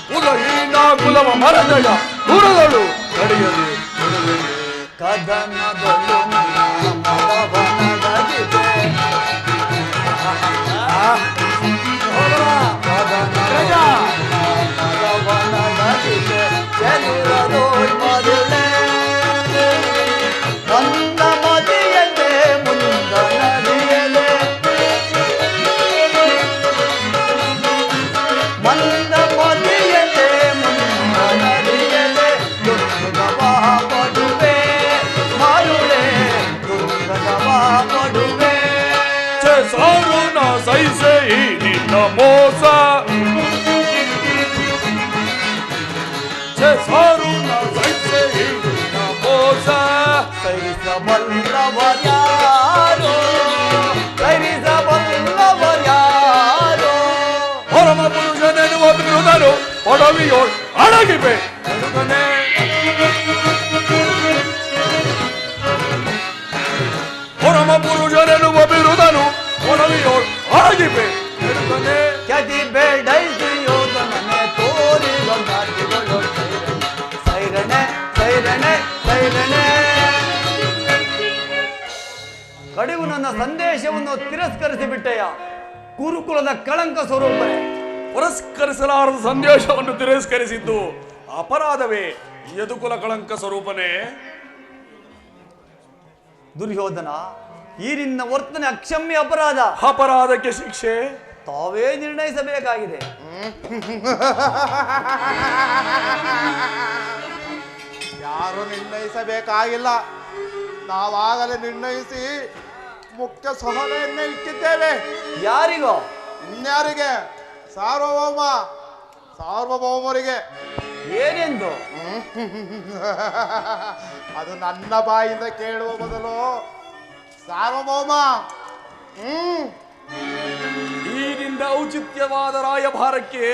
ಕುಲಹೀನ ಕುಲವ ಮರದಯ ಕುರದಳು ಕಡಿಯದೆ ಬಿಡುವೆ. ಕದನದಳು ಮರವನಗಿದೆ. ಮರವನಗಿದೆ ಚೆಲುರದೋಯ್ ಮರುಳೆ. ಮಂದ ಮದಿಯದೆ ಮುಂದ ನದಿಯಲೆ. ಮಂದ ಮದಿಯದೆ ಮುಂದ ನದಿಯಲೆ. ದುರ್ಗವ ಪಡುವೆ ಸಾರು ನ ಸೈಸೆ ಈ ನಿನ್ನ ಮೋಸ ಸಾರು ನ ಸೈಸೆ ಈ ನಿನ್ನ ಮೋಸ ಸೈರಿಸಬಲ್ಲವರ್ಯಾರೋ ಸೈರಿಸಬಲ್ಲವರ್ಯಾರೋ ಪರಮ ಪುರುಷನೆನ್ನುವ ಬಿರುದನು ಒಡವಿಯೋಳ್ ಅಡಗಿವೆ ಹುಡುಗನೇ ಪರಮ ಪುರುಷನೆನ್ನುವ ಬಿರುದನು ಒಡವಿಯೋಳ್ ಅಡಗಿವೆ ಹುಡುಗನೇ ಕ್ಯಾತಿ ಬೇಡೈದು ಯೋಧನನೆ ತೋರಿದ ದಾಟಿಗಳು ಸೈರಣೆ ಸೈರಣೆ ಸೈರಣೆ. ಕಡೆಗೂ ನನ್ನ ಸಂದೇಶವನ್ನು ತಿರಸ್ಕರಿಸಿ ಬಿಟ್ಟೆಯ ಕುರುಕುಲದ ಕಳಂಕ ಸ್ವರೂಪನೇ. ಪುರಸ್ಕರಿಸಲಾರದ ಸಂದೇಶವನ್ನು ತಿರಸ್ಕರಿಸಿದ್ದು ಅಪರಾಧವೇ ಯದುಕುಲ ಕಳಂಕ ಸ್ವರೂಪನೇ? ದುರ್ಯೋಧನ, ಈ ನಿನ್ನ ವರ್ತನೆ ಅಕ್ಷಮ್ಯ ಅಪರಾಧ. ಅಪರಾಧಕ್ಕೆ ಶಿಕ್ಷೆ ತಾವೇ ನಿರ್ಣಯಿಸಬೇಕಾಗಿದೆ. ಯಾರು ನಿರ್ಣಯಿಸಬೇಕಾಗಿಲ್ಲ, ನಾವಾಗಲೇ ನಿರ್ಣಯಿಸಿ ಮುಖ್ಯ ಸಹನೆಯನ್ನೇ ಇಟ್ಟಿದ್ದೇವೆ. ಯಾರಿಗೋ? ಇನ್ಯಾರಿಗೆ? ಸಾರ್ವಭೌಮರಿಗೆ. ಏನೆಂದು? ಅದು ನನ್ನ ಬಾಯಿಂದ ಕೇಳುವ ಬದಲು ಸಾರ್ವಭೌಮ. ಈ ನಿನ್ನ ಔಚಿತ್ಯವಾದ ರಾಯಭಾರಕ್ಕೆ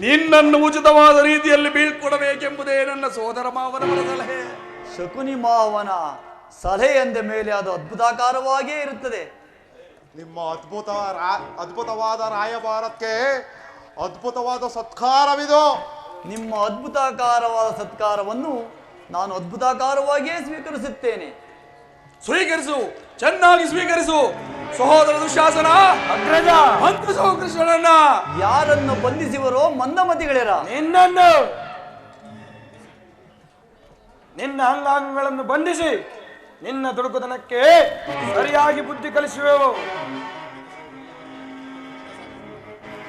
ನಿನ್ನನ್ನು ಉಚಿತವಾದ ರೀತಿಯಲ್ಲಿ ಬೀಳ್ಕೊಡಬೇಕೆಂಬುದೇ ನನ್ನ ಸೋದರ ಮಾವನವರ ಸಲಹೆ. ಶಕುನಿ ಮಾವನ ಸಲಹೆ ಎಂದ ಮೇಲೆ ಅದು ಅದ್ಭುತಾಕಾರವಾಗಿಯೇ ಇರುತ್ತದೆ. ನಿಮ್ಮ ಅದ್ಭುತವಾದ ರಾಯಭಾರಕ್ಕೆ ಅದ್ಭುತವಾದ ಸತ್ಕಾರವಿದು. ನಿಮ್ಮ ಅದ್ಭುತಾಕಾರವಾದ ಸತ್ಕಾರವನ್ನು ನಾನು ಅದ್ಭುತಾಕಾರವಾಗಿಯೇ ಸ್ವೀಕರಿಸುತ್ತೇನೆ. ಸ್ವೀಕರಿಸು, ಚೆನ್ನಾಗಿ ಸ್ವೀಕರಿಸು. ಸಹೋದರ ದುಶ್ಯಾಸನ, ಅಗ್ರಜ, ಬಂಧಿಸು ಕೃಷ್ಣನನ್ನ. ಯಾರನ್ನು ಬಂಧಿಸುವರೋ ಮಂದಮತಿಗಳಿರ. ನಿನ್ನ ಅಂಗಾಂಗಗಳನ್ನು ಬಂಧಿಸಿ ನಿನ್ನ ದುಡುಕುತನಕ್ಕೆ ಸರಿಯಾಗಿ ಬುದ್ಧಿ ಕಲಿಸುವೆವು.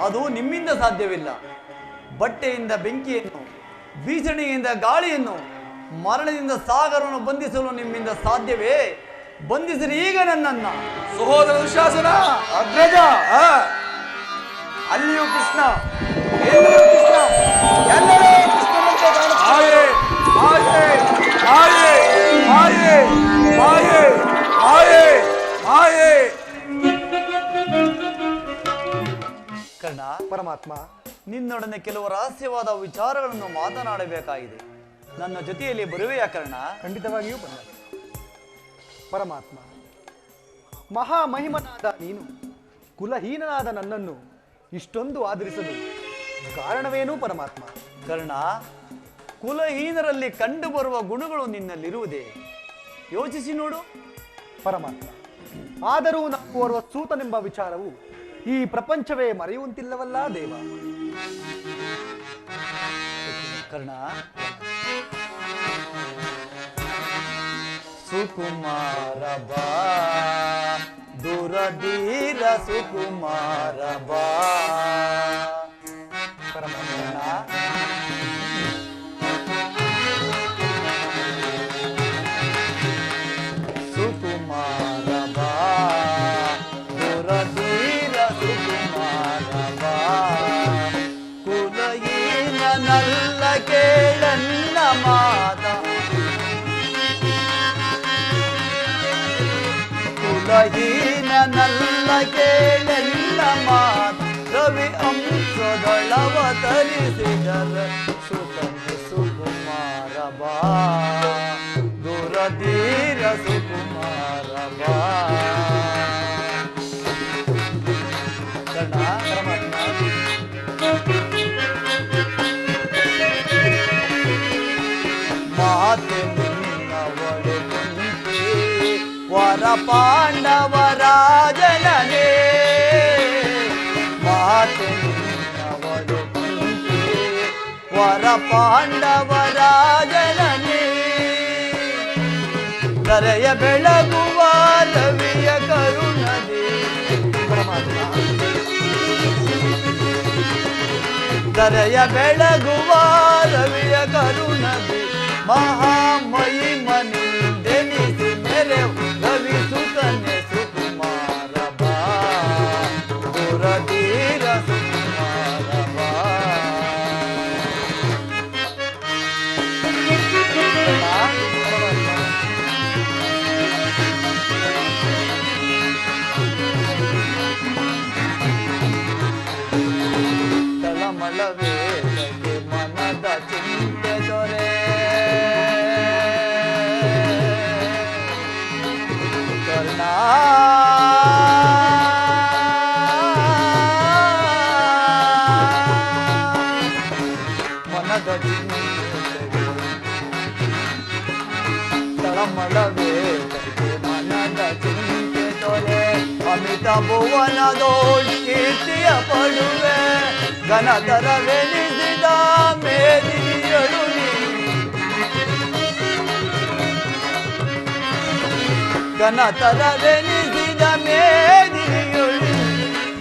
ಅದು ನಿಮ್ಮಿಂದ ಸಾಧ್ಯವಿಲ್ಲ. ಬಟ್ಟೆಯಿಂದ ಬೆಂಕಿಯನ್ನು, ಬೀಸಣಿಯಿಂದ ಗಾಳಿಯನ್ನು, ಮರಣದಿಂದ ಸಾಗರವನ್ನು ಬಂಧಿಸಲು ನಿಮ್ಮಿಂದ ಸಾಧ್ಯವೇ? ಬಂಧಿಸಿರಿ ಈಗ ನನ್ನನ್ನ. ಸಹೋದರ ದುಶ್ಯಾಸನ, ಅಗ್ರಜ, ಅಲ್ಲಿಯೂ ಕೃಷ್ಣ, ಎಲ್ಲರೂ ಕೃಷ್ಣ, ಎಲ್ಲರೂ ಕೃಷ್ಣನಂತೆ ಕಾಣುತ್ತಾರೆ. ಮಾಯೆ ಮಾಯೆ ಮಾಯೆ ಮಾಯೆ ಮಾಯೆ ಮಾಯೆ. ಕರ್ಣ, ಪರಮಾತ್ಮ, ನಿನ್ನೊಡನೆ ಕೆಲವು ರಹಸ್ಯವಾದ ವಿಚಾರಗಳನ್ನು ಮಾತನಾಡಬೇಕಾಗಿದೆ. ನನ್ನ ಜೊತೆಯಲ್ಲಿ ಬರುವೆಯಾ ಕರ್ಣ? ಖಂಡಿತವಾಗಿಯೂ ಬಂದ. ಪರಮಾತ್ಮ, ಮಹಾಮಹಿಮನಾದ ನೀನು ಕುಲಹೀನನಾದ ನನ್ನನ್ನು ಇಷ್ಟೊಂದು ಆದರಿಸಲು ಕಾರಣವೇನು ಪರಮಾತ್ಮ? ಕರ್ಣ, ಕುಲಹೀನರಲ್ಲಿ ಕಂಡುಬರುವ ಗುಣಗಳು ನಿನ್ನಲ್ಲಿರುವುದೇ? ಯೋಚಿಸಿ ನೋಡು. ಪರಮಾತ್ಮ, ಆದರೂ ನಾವು ಓರ್ವ ಸೂತನೆಂಬ ವಿಚಾರವು ಈ ಪ್ರಪಂಚವೇ ಮರೆಯುವಂತಿಲ್ಲವಲ್ಲ ದೇವ. ಕರ್ಣ, ಸುಕುಮಾರ ಬಾ ದುರಧೀರ ಸುಕುಮಾರ ಬಾ. ಪರಮಾತ್ಮ, ಸುಕುಮಾರ ಬಾ ದುರಧೀರ ಸುಕುಮಾರ ಬಾ. ಕುಲಹೀನ ನಲ್ಲ ಕೇಳನ್ನ ಮಾತ, ಕುಲಹೀನ ನಲ್ಲ ಕೇಳನ್ನ ಮಾತ. ರವಿ ಅಂಶದೊಳವತರಿಸಿದರ ಸುಕನ್ಯ ಸುಕುಮಾರ ಬಾ ದುರಧೀರ ಸುಕುಮಾರ ಬಾ. ಕರ್ಣ, ಮಾತೆ ನಿನ್ನವಳು ಕುಂತಿ ವರ ಪಾಂಡವರ ಜನನೇ. ಮಾತೆ ನಿನ್ನವಳು ಕುಂತಿ ವರ ಪಾಂಡವರ ಜನನೇ. ಕರೆಯ ಬೆಳಗುವ ರವಿಯ ಕರುಣದಿ. ಕರೆಯ ಬೆಳಗುವ ರವಿಯ ಕರುಣದಿ. ಮಹಾಮಹಿಮನಿಂದೆನಿಸಿ ಮೆರೆ ರವಿ ಸುಕನ್ಯೆ ಸುಕುಮಾರ ಬಾ. ಕರ್ಣ ಮನದ ಚಿಂತೆಗೆ ತಳಮಳವೇ ಮನದ ಚಿಂತೆ ತೊರೆ ಅಮಿತ ಭುವನದೋಳ್ ಕೀರ್ತಿಯ ಪಡುವೆ ಘನತರವೆನಿಸಿದ ಮೇದಿನಿಯಳು ಘನತರವೆನಿಸಿದ ಮೇದಿನಿಯಳು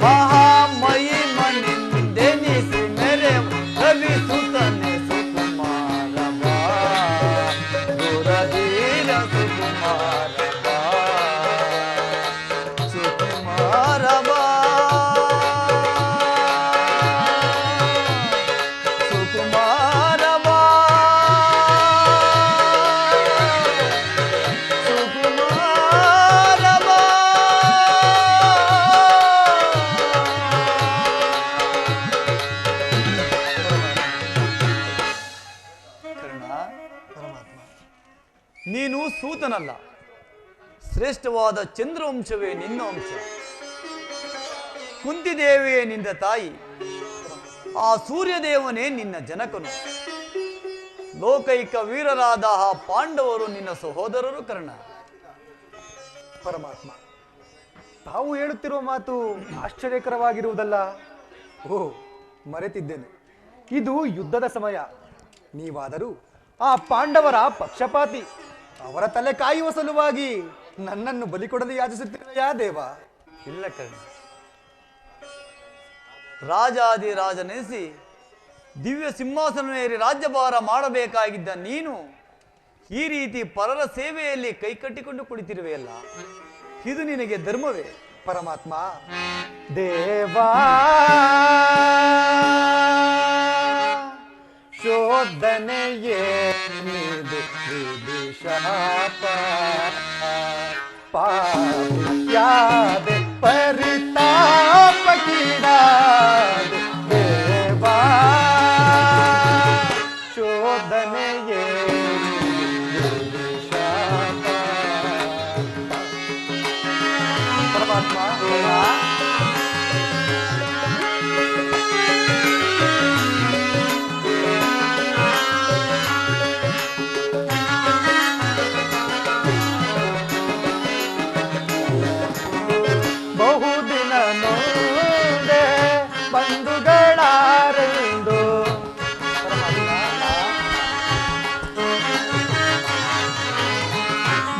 ಮಹಾಮಯಿ ಮಣಿಂದೆನಿಸಿ ಮೆರೆ ರವಿಸುತ್ತನೆ ಸುಕುಮಾರ ಬಾ ದುರಧೀರ ಸುಕುಮಾರ ಬಾ ಸುಕುಮಾರ ಬಾ ಸುಕುಮಾರ ಬಾ ಸುಕುಮಾರ ಬಾ ಕರ್ಣ, ಪರಮಾತ್ಮ, ನೀನು ಸೂತನಲ್ಲ, ಶ್ರೇಷ್ಠವಾದ ಚಂದ್ರವಂಶವೇ ನಿನ್ನ ವಂಶ. ಕುಂತಿದೇವಿಯೇ ನಿನ್ನ ತಾಯಿ, ಆ ಸೂರ್ಯದೇವನೇ ನಿನ್ನ ಜನಕನು. ಲೋಕೈಕ ವೀರರಾದ ಆ ಪಾಂಡವರು ನಿನ್ನ ಸಹೋದರರು ಕರ್ಣ. ಪರಮಾತ್ಮ, ತಾವು ಹೇಳುತ್ತಿರುವ ಮಾತು ಆಶ್ಚರ್ಯಕರವಾಗಿರುವುದಲ್ಲ. ಓ, ಮರೆತಿದ್ದೇನೆ, ಇದು ಯುದ್ಧದ ಸಮಯ. ನೀವಾದರೂ ಆ ಪಾಂಡವರ ಪಕ್ಷಪಾತಿ. ಅವರ ತಲೆ ಕಾಯುವ ಸಲುವಾಗಿ ನನ್ನನ್ನು ಬಲಿ ಕೊಡಲು ಯಾಚಿಸುತ್ತಿರುವೆಯಾ ದೇವ? ಇಲ್ಲ ಕರ್ಣ, ರಾಜಾದಿರಾಜನೆನಿಸಿ ದಿವ್ಯ ಸಿಂಹಾಸನವೇರಿ ರಾಜ್ಯಭಾರ ಮಾಡಬೇಕಾಗಿದ್ದ ನೀನು ಈ ರೀತಿ ಪರರ ಸೇವೆಯಲ್ಲಿ ಕೈಕಟ್ಟಿಕೊಂಡು ಕುಳಿತಿರುವೆಯಲ್ಲ, ಇದು ನಿನಗೆ ಧರ್ಮವೇ? ಪರಮಾತ್ಮ, ದೇವಾ ಶೋಧನೆಯೇ ವಿದುಷಾಪ ಪಾಪ್ಯಾದೆ ಪರಿತಾಪ ಕೀಡಾದೆ ದೇವಾ ಶೋಧನೆಯೇ ವಿದುಷಾಪ. ಪರಮಾತ್ಮ, ಬಹುದಿನ ನೋಡೆ ಬಂಧುಗಳಾರೆಂದು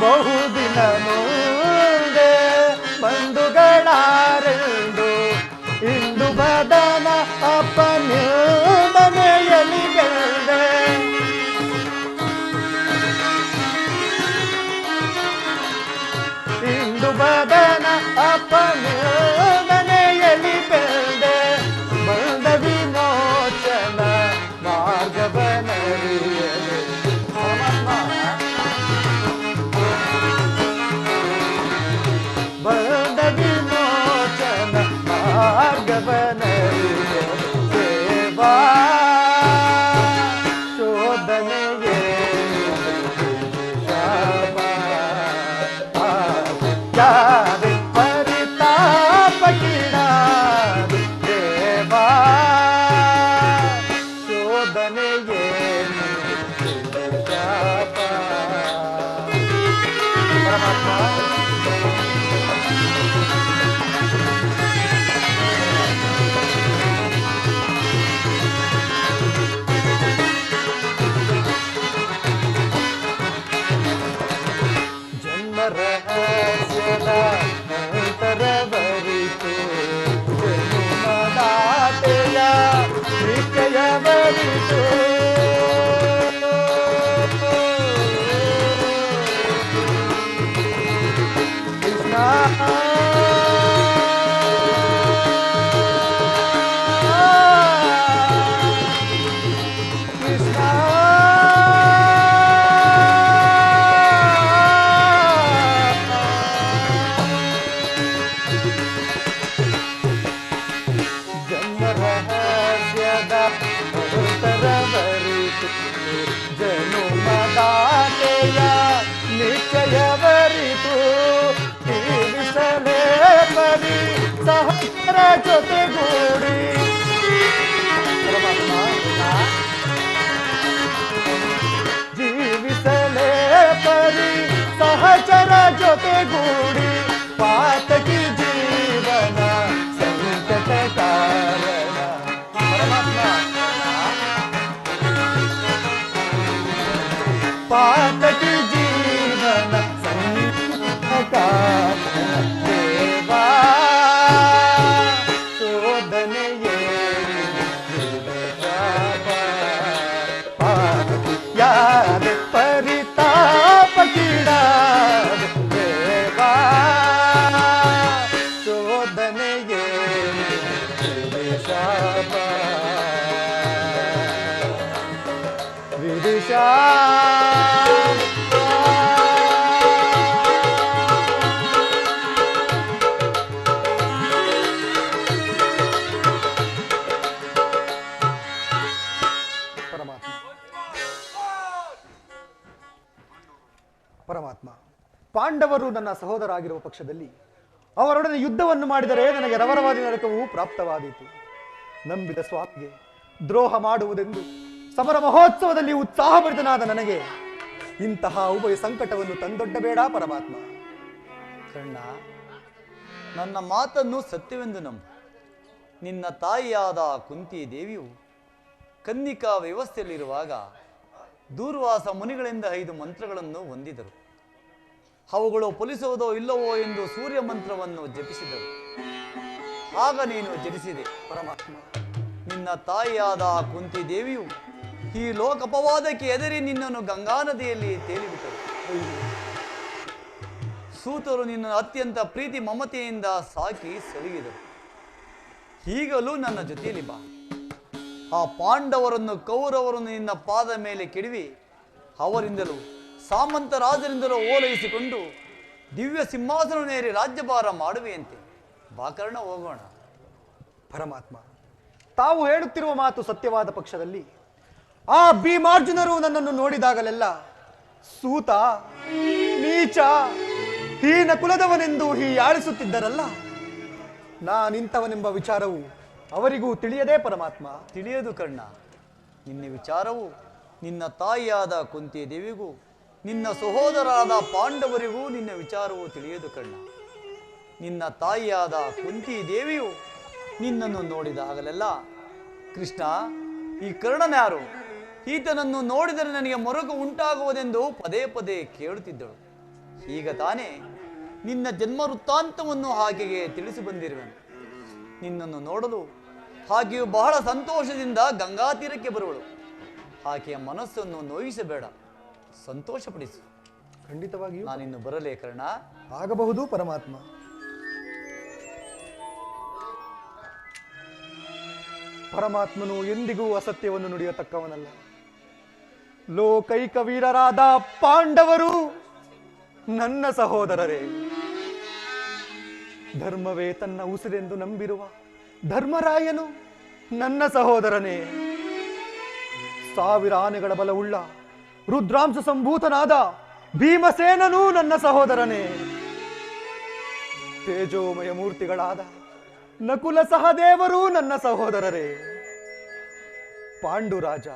ಬಹುದಿನ ನೋಡೆ ಬಂಧುಗಳಾರೆಂದು ಇಂದು ಬದನ ಅಪನಿರ್ಣನೆಯಲ್ಲಿ ಬೆಳೆದೆ ಇಂದು ಬದನ ಅಪನಿರ್ಣನೆಯಲ್ಲಿ ಬೆಳೆದೆ ಬಂದ ವಿಮೋಚನ ಮಾರ್ಗವನರಿಯದೆ. ಬಂದ ವಿಮೋಚನ ಮಾರ್ಗವನರಿಯದೆ ದೇವಾ ಶೋಧನೆಗೆ ಯಾದೆ ಪರಿತಾಪ ಕೀಡಾದೆ ದೇವಾ ಶೋಧನೆಗೆ ಶಾಪ. ಪರಮಾತ್ಮ, ಜನ್ಮ ರಹಸ್ಯದ ಅಂತರವರಿತು ಜನ್ಮದಾತೆಯ ನಿಶ್ಚಯವರಿತು ಕೃಷ್ಣ ಕೃಷ್ಣ ಜನ್ಮ ರಹಸ್ಯದ ಅಂತರವರಿತು ಜನುಮದಾತೆಯ ನಿಶ್ಚಯವರಿತು ಸಹಚರ ಜೊತೆಗೂಡಿ ಪರಮಾತ್ಮ ಜೀವಿಸಲೇ ಪರಿ ಸಹಚರ ಜೊತೆಗೂಡಿ ಪಾತಕಿ ಜೀವನ ಸಂಕಟ ಕಾರಣ ಪರಮಾತ್ಮ ಪಾತಕಿ ಜೀವನ ಸಂಕಟ ಕಾರಣ ದೇವಾ ಶೋಧನೆಯೇ ಯಾದ ಪರಿತಾಪ ಕೀಡಾದ ದೇವಾ ಶೋಧನೆಯೇ ವಿದಿಶಾಪ ವಿದಿಶಾ ಪರಮಾತ್ಮ ಪಾಂಡವರು ನನ್ನ ಸಹೋದರ ಆಗಿರುವ ಪಕ್ಷದಲ್ಲಿ ಅವರೊಡನೆ ಯುದ್ಧವನ್ನು ಮಾಡಿದರೆ ನನಗೆ ರವರವಾದಿ ನರಕವು ಪ್ರಾಪ್ತವಾದೀತು. ನಂಬಿದ ಸ್ವಾಮಿಗೆ ದ್ರೋಹ ಮಾಡುವುದೆಂದು ಸಮರ ಮಹೋತ್ಸವದಲ್ಲಿ ಉತ್ಸಾಹಭರಿತನಾದ ನನಗೆ ಇಂತಹ ಉಭಯ ಸಂಕಟವನ್ನು ತಂದೊಡ್ಡಬೇಡ ಪರಮಾತ್ಮ. ಕರ್ಣ, ನನ್ನ ಮಾತನ್ನು ಸತ್ಯವೆಂದು ನಂಬು. ನಿನ್ನ ತಾಯಿಯಾದ ಕುಂತಿ ದೇವಿಯು ಕನ್ನಿಕಾ ವ್ಯವಸ್ಥೆಯಲ್ಲಿರುವಾಗ ದೂರ್ವಾಸ ಮುನಿಗಳಿಂದ 5 ಮಂತ್ರಗಳನ್ನು ಹೊಂದಿದರು. ಅವುಗಳು ಫಲಿಸುವುದೋ ಇಲ್ಲವೋ ಎಂದು ಸೂರ್ಯ ಮಂತ್ರವನ್ನು ಜಪಿಸಿದರು. ಆಗ ನೀನು ಜನಿಸಿದೆ ಪರಮಾತ್ಮ. ನಿನ್ನ ತಾಯಿಯಾದ ಕುಂತಿ ದೇವಿಯು ಈ ಲೋಕಪವಾದಕ್ಕೆ ಎದರಿ ನಿನ್ನನ್ನು ಗಂಗಾ ನದಿಯಲ್ಲಿ ತೇಲಿಬಿಟ್ಟರು. ಸೂತರು ನಿನ್ನನ್ನು ಅತ್ಯಂತ ಪ್ರೀತಿ ಮಮತೆಯಿಂದ ಸಾಕಿ ಸಲುಹಿದರು. ಈಗಲೂ ನನ್ನ ಜೊತೆಯಲ್ಲಿ ಬಾ. ಆ ಪಾಂಡವರನ್ನು ಕೌರವರನ್ನು ನಿನ್ನ ಪಾದ ಮೇಲೆ ಕೆಡವಿ ಅವರಿಂದಲೂ ಸಾಮಂತ ರಾಜರಿಂದಲೂ ಓಲೈಸಿಕೊಂಡು ದಿವ್ಯ ಸಿಂಹಾಸನವೇರಿ ರಾಜ್ಯಭಾರ ಮಾಡುವೆಯಂತೆ. ಬಾಕರ್ಣ, ಹೋಗೋಣ. ಪರಮಾತ್ಮ, ತಾವು ಹೇಳುತ್ತಿರುವ ಮಾತು ಸತ್ಯವಾದ ಪಕ್ಷದಲ್ಲಿ ಆ ಭೀಮಾರ್ಜುನರು ನನ್ನನ್ನು ನೋಡಿದಾಗಲೆಲ್ಲ ಸೂತ, ನೀಚ, ಹೀನ ಕುಲದವನೆಂದು ಹೀಯಾಳಿಸುತ್ತಿದ್ದರಲ್ಲ, ನಾನಿಂಥವನೆಂಬ ವಿಚಾರವು ಅವರಿಗೂ ತಿಳಿಯದೇ ಪರಮಾತ್ಮ. ತಿಳಿಯದು ಕರ್ಣ. ನಿನ್ನ ವಿಚಾರವು ನಿನ್ನ ತಾಯಿಯಾದ ಕುಂತಿ ದೇವಿಗೂ ನಿನ್ನ ಸಹೋದರಾದ ಪಾಂಡವರಿಗೂ ನಿನ್ನ ವಿಚಾರವು ತಿಳಿಯದು ಕರ್ಣ. ನಿನ್ನ ತಾಯಿಯಾದ ಕುಂತಿ ದೇವಿಯು ನಿನ್ನನ್ನು ನೋಡಿದಾಗಲೆಲ್ಲ, ಕೃಷ್ಣ, ಈ ಕರ್ಣನ್ಯಾರು? ಈತನನ್ನು ನೋಡಿದರೆ ನನಗೆ ಮೊರಗು ಉಂಟಾಗುವುದೆಂದು ಪದೇ ಪದೇ ಕೇಳುತ್ತಿದ್ದಳು. ಈಗ ತಾನೇ ನಿನ್ನ ಜನ್ಮ ವೃತ್ತಾಂತವನ್ನು ಆಕೆಗೆ ತಿಳಿಸಿ ಬಂದಿರುವೆನು. ನಿನ್ನನ್ನು ನೋಡಲು ಆಕೆಯು ಬಹಳ ಸಂತೋಷದಿಂದ ಗಂಗಾ ತೀರಕ್ಕೆ ಬರುವಳು. ಆಕೆಯ ಮನಸ್ಸನ್ನು ನೋಯಿಸಬೇಡ, ಸಂತೋಷಪಡಿಸು. ಖಂಡಿತವಾಗಿಯೂ ನಾನಿನ್ನು ಬರಲೇ ಕರ್ಣ? ಆಗಬಹುದು ಪರಮಾತ್ಮ. ಪರಮಾತ್ಮನು ಎಂದಿಗೂ ಅಸತ್ಯವನ್ನು ನುಡಿಯತಕ್ಕವನಲ್ಲ. ಲೋಕೈಕ ವೀರರಾದ ಪಾಂಡವರು ನನ್ನ ಸಹೋದರರೇ. ಧರ್ಮವೇ ತನ್ನ ಉಸಿರೆಂದು ನಂಬಿರುವ ಧರ್ಮರಾಯನು ನನ್ನ ಸಹೋದರನೇ. 1000 ಆನೆಗಳ ಬಲವುಳ್ಳ ರುದ್ರಾಂಶ ಸಂಭೂತನಾದ ಭೀಮಸೇನನೂ ನನ್ನ ಸಹೋದರನೇ. ತೇಜೋಮಯ ಮೂರ್ತಿಗಳಾದ ನಕುಲ ಸಹದೇವರೂ ನನ್ನ ಸಹೋದರರೇ. ಪಾಂಡುರಾಜ,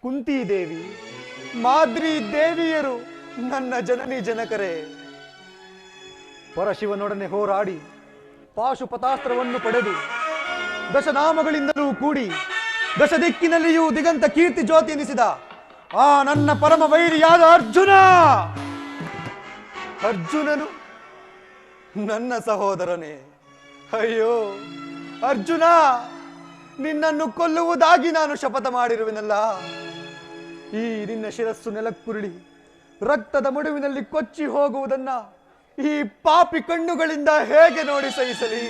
ಕುಂತಿದೇವಿ, ಮಾದ್ರಿ ದೇವಿಯರು ನನ್ನ ಜನನಿ ಜನಕರೇ. ಪರಶಿವನೊಡನೆ ಹೋರಾಡಿ ಪಾಶುಪತಾಸ್ತ್ರವನ್ನು ಪಡೆದು ದಶನಾಮಗಳಿಂದಲೂ ಕೂಡಿ ದಶ ದಿಕ್ಕಿನಲ್ಲಿಯೂ ದಿಗಂತ ಕೀರ್ತಿ ಜ್ಯೋತಿ ಎನಿಸಿದ ಆ ನನ್ನ ಪರಮ ವೈರಿಯಾದ ಅರ್ಜುನನು ನನ್ನ ಸಹೋದರನೇ. ಅಯ್ಯೋ ಅರ್ಜುನ, ನಿನ್ನನ್ನು ಕೊಲ್ಲುವುದಾಗಿ ನಾನು ಶಪಥ ಮಾಡಿರುವೆನಲ್ಲ. ಈ ನಿನ್ನ ಶಿರಸ್ಸು ನೆಲಕ್ಕುರುಳಿ ರಕ್ತದ ಮಡುವಿನಲ್ಲಿ ಕೊಚ್ಚಿ ಹೋಗುವುದನ್ನ ಈ ಪಾಪಿ ಕಣ್ಣುಗಳಿಂದ ಹೇಗೆ ನೋಡಿ ಸಹಿಸಲಿ?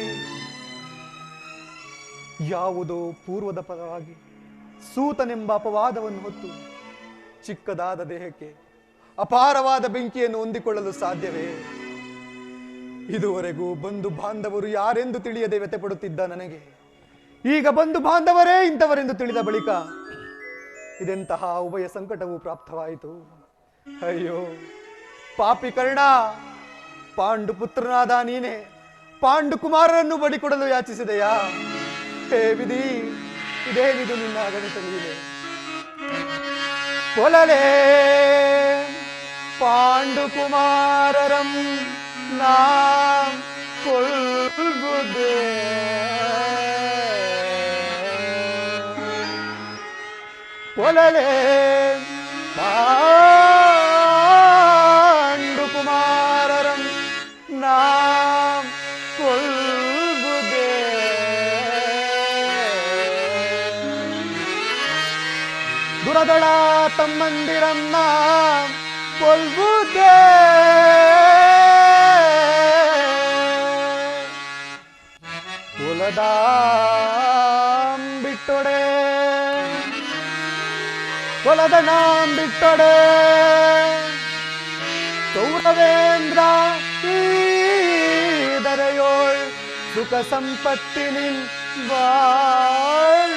ಯಾವುದೋ ಪೂರ್ವದ ಪರವಾಗಿ ಸೂತನೆಂಬ ಅಪವಾದವನ್ನು ಹೊತ್ತು ಚಿಕ್ಕದಾದ ದೇಹಕ್ಕೆ ಅಪಾರವಾದ ಬೆಂಕಿಯನ್ನು ಹೊಂದಿಕೊಳ್ಳಲು ಸಾಧ್ಯವೇ? ಇದುವರೆಗೂ ಬಂಧು ಬಾಂಧವರು ಯಾರೆಂದು ತಿಳಿಯದೆ ವ್ಯಥೆಪಡುತ್ತಿದ್ದ ನನಗೆ ಈಗ ಬಂಧು ಬಾಂಧವರೇ ಇಂಥವರೆಂದು ತಿಳಿದ ಬಳಿಕ ಇದೆಂತಹ ಉಭಯ ಸಂಕಟವು ಪ್ರಾಪ್ತವಾಯಿತು. ಅಯ್ಯೋ ಪಾಪಿ ಕರ್ಣ, ಪಾಂಡು ಪುತ್ರನಾದ ನೀನೆ ಪಾಂಡುಕುಮಾರರನ್ನು ಬಡಿಕೊಡಲು ಯಾಚಿಸಿದೆಯಾ? ಹೇ ವಿಧಿ, ಇದೇನಿದು ನಿನ್ನ ಗಣಿತ ಲೀಲೆ? ಕೊಲಲೇ ಪಾಂಡುಕುಮಾರರಂ ನಾ ಕೊಲ್ಬುದೇ. ಕೊಲಲೇ ಪಾಂಡುಕುಮಾರರಂ ನಾ ಕೊಲ್ಬುದೇ. ದುರದಳ ತಮ್ಮಂದಿರಂ ನಾ ಕೊಲ್ಬುದೇ. ಕೊಲದಾಂ ಬಿಟ್ಟೊಡೆ, ಕೊಲದ ನಾಂ ಬಿಟ್ಟೊಡೆ. ಕೌರವೇಂದ್ರ ದರೆಯೋಳ್ ಸುಖ ಸಂಪತ್ತಿನಿನ್ வாழ்வனே.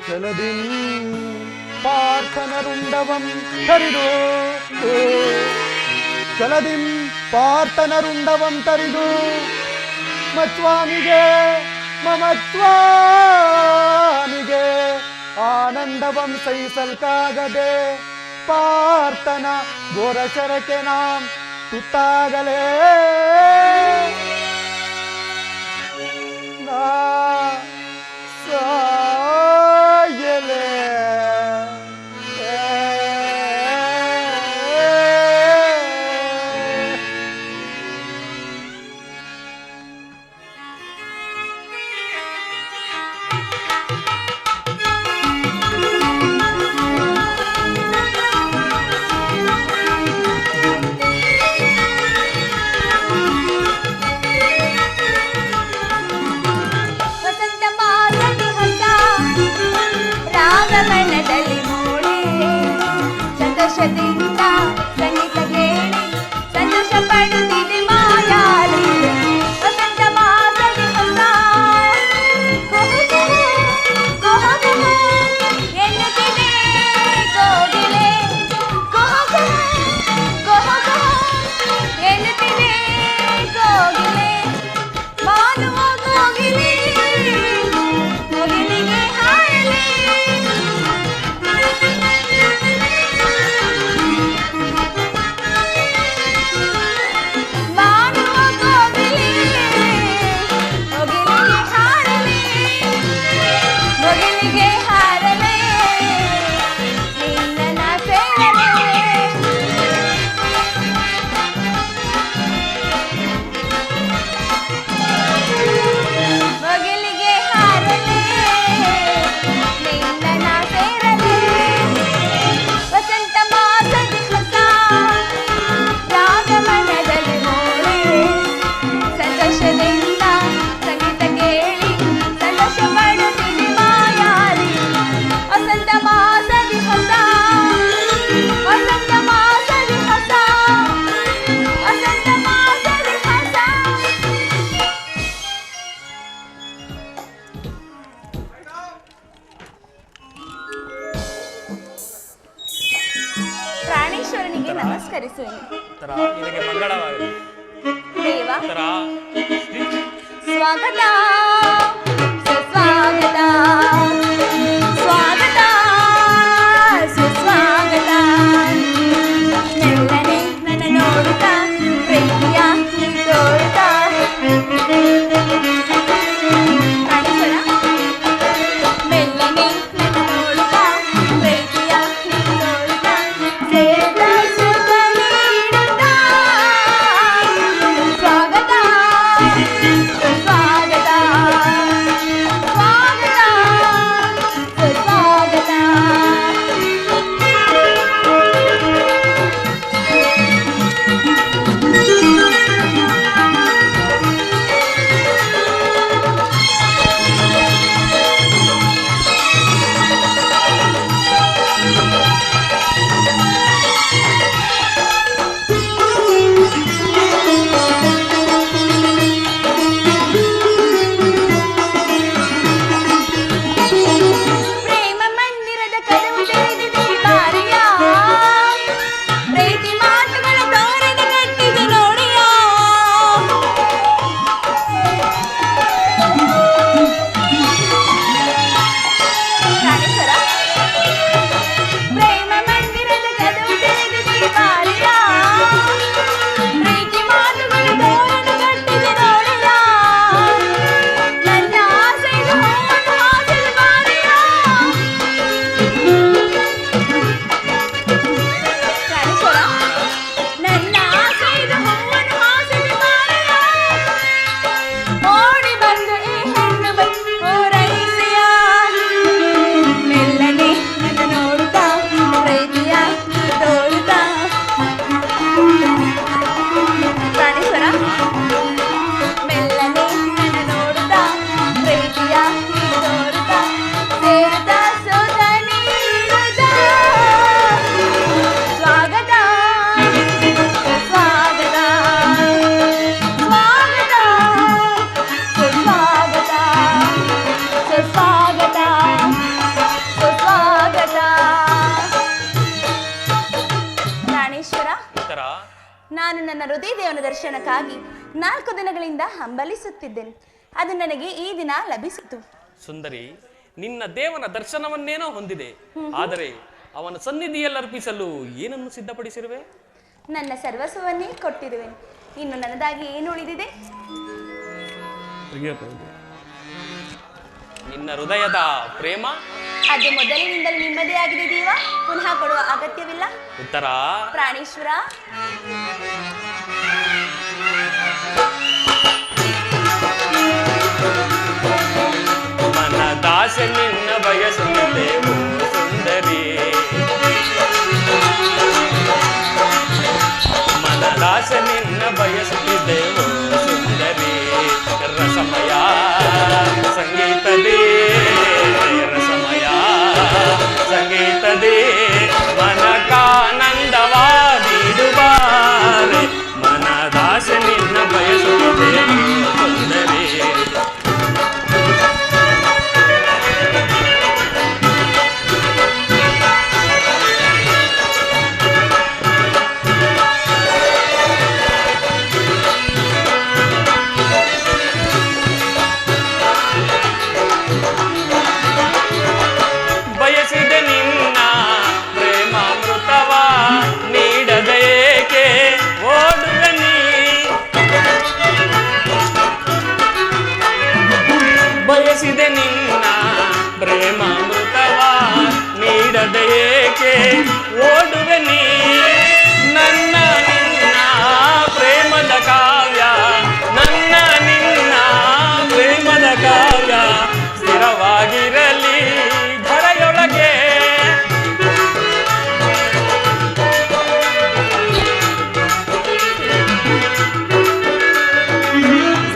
ಚಲದಿಂ ಪಾರ್ಥನರುಂಡವಂ ತರಿದು, ಚಲದಿಂ ಪಾರ್ಥನರುಂಡವಂ ತರಿದು ಮತ್ವಾಮಿಗೆ ಮಮತ್ವಾಮಿಗೆ ಆನಂದವಂ ಸಹಿಸಲ್ಕಾಗದೆ ಪಾರ್ಥನ ಘೋರಶರಕ್ಕೆ ನಾಂ ತುತ್ತಾಗಲೇ. ನಾ ಸಾಯಲೇ. ಮನದಲ್ಲಿ ಮೂಡಿ ಸಂತೋಷದಿಂದ ಸಂಗೀತ ಕೇಳಿ ಸಂತೋಷ ಪಡುತ್ತಿದೆ ಮಾಯಾಲಿ. ವಸಂತ ಮಾಸದಿ ಹೊಸ ಎನ್ನುತ್ತಿದೆ ಕೋಗಿಲೆ, ಎನ್ನುತ್ತಿದೆ ಕೋಗಿಲೆ. ಬಾನುವ ಕೋಗಿಲೆ, ಕೋಗಿಲಿಗೆ ಹಾಯಲಿ. ಪ್ರಾಣೇಶ್ವರನಿಗೆ ನಮಸ್ಕರಿಸುವೆ. ನಿನಗೆ ಮಂಗಳವಾಗಲಿ ದೇವ. ಸ್ವಾಗತ ಸುಸ್ವಾಗತ, ಸ್ವಾಗತ ಸುಸ್ವಾಗತ. ಮೆಲ್ಲನೆ ನನ್ನ ನೋಡುತ್ತಾ ಪ್ರೀತಿಯ ತೋರುತ್ತಾ. ಪ್ರಾಣೇಶ್ವರ, ಮೆಲ್ಲನೆ ನನ್ನ ನೋಡುತ್ತಾ ಪ್ರೀತಿಯ ತೋರುತ್ತಾ. ಸ್ವಾಗತ ಸ್ವಾಗತ ಸ್ವಾಗತ. ಉತ್ತರ. ನಾನು ನನ್ನ ಹೃದಯ ದೇವನ ದರ್ಶನಕ್ಕಾಗಿ 4 ದಿನಗಳಿಂದ ಹಂಬಲಿಸುತ್ತಿದ್ದೇನೆ. ಅದು ನನಗೆ ಈ ದಿನ ಲಭಿಸಿತು. ಸುಂದರಿ, ನಿನ್ನ ದೇವನ ದರ್ಶನವನ್ನೇನೋ ಹೊಂದಿದೆ, ಆದರೆ ಅವನ ಸನ್ನಿಧಿಯಲ್ಲಿ ಅರ್ಪಿಸಲು ಏನನ್ನು ಸಿದ್ಧಪಡಿಸಿರುವೆ? ನನ್ನ ಸರ್ವಸ್ವವನ್ನೇ ಕೊಟ್ಟಿರುವೆನು. ಇನ್ನು ನನ್ನದಾಗಿ ಏನು ಉಳಿದಿದೆ? ನಿನ್ನ ಹೃದಯದ ಪ್ರೇಮ ಅದು ಮೊದಲಿನಿಂದಲೂ ನಿಮ್ಮದೇ ಆಗಿದೆ ದೇವ, ಪುನಃ ಕೊಡುವ ಅಗತ್ಯವಿಲ್ಲ. ಉತ್ತರ. ಪ್ರಾಣೇಶ್ವರ, ಮನದಾಸೆ ನಿನ್ನ ಬಯಸುತ್ತಿದ್ದೆವು ಸುಂದರಿ, ಮನದಾಸೆ ನಿನ್ನ ಬಯಸುತ್ತಿದ್ದೆವು ಸುಂದರಿ. ರಸಮಯ ಸಂಗೀತದೇ, ರಸಮಯ ಸಂಗೀತದೇ, ಮನಕಾನಂದವಾದಿಡುವಾರೆ. ಮನದಾಸೆ ನಿನ್ನ ಬಯಸುತ್ತಿದ್ದೆವು ಸುಂದರಿ. ಬಯಸಿದೆ ನಿನ್ನ ಪ್ರೇಮಾಮೃತವ ನೀಡದೇಕೆ ಓಡುವೆ ನೀ. ಬಯಸಿದೆ ನಿನ್ನ ಪ್ರೇಮಾಮೃತವ ನೀಡದೇಕೆ ಓಡುವೆ ನೀ. ನನ್ನ ನಿನ್ನ ಪ್ರೇಮದ ಕಾವ್ಯ, ನನ್ನ ನಿನ್ನ ಪ್ರೇಮದ ಕಾವ್ಯ ಸ್ಥಿರವಾಗಿರಲಿ ಧರೆಯೊಳಗೆ.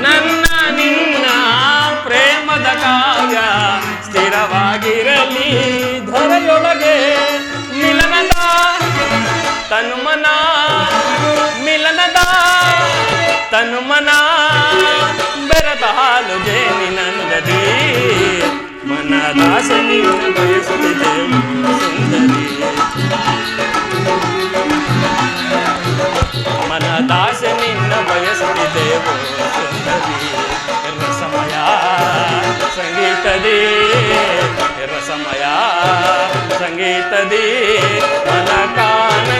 ನನ್ನ ನಿನ್ನ ಪ್ರೇಮದ ಕಾವ್ಯ ಸ್ಥಿರವಾಗಿರಲಿ ಧರೆಯೊಳಗೆ. ಮಿಲನದ ತನುಮನ, ಮಿಲನದ ತನುಮನ ಬೆರೆತ ಹಾಲು ಜೇನಿನಂದದಿ. ಮನದಾಸೆ ನಿನ್ನ ಬಯಸುತ್ತಿದ್ದೆವು ಸುಂದರಿ, ಮನದಾಸೆ ನಿನ್ನ ಬಯಸುತ್ತಿದ್ದೆವು ಸುಂದರಿ. ರಸಮಯ ಸಂಗೀತದೇ, ರಸಮಯ ಸಂಗೀತದೇ, ಮನಕಾನಂದವಾರಿಡುವಾರೆ.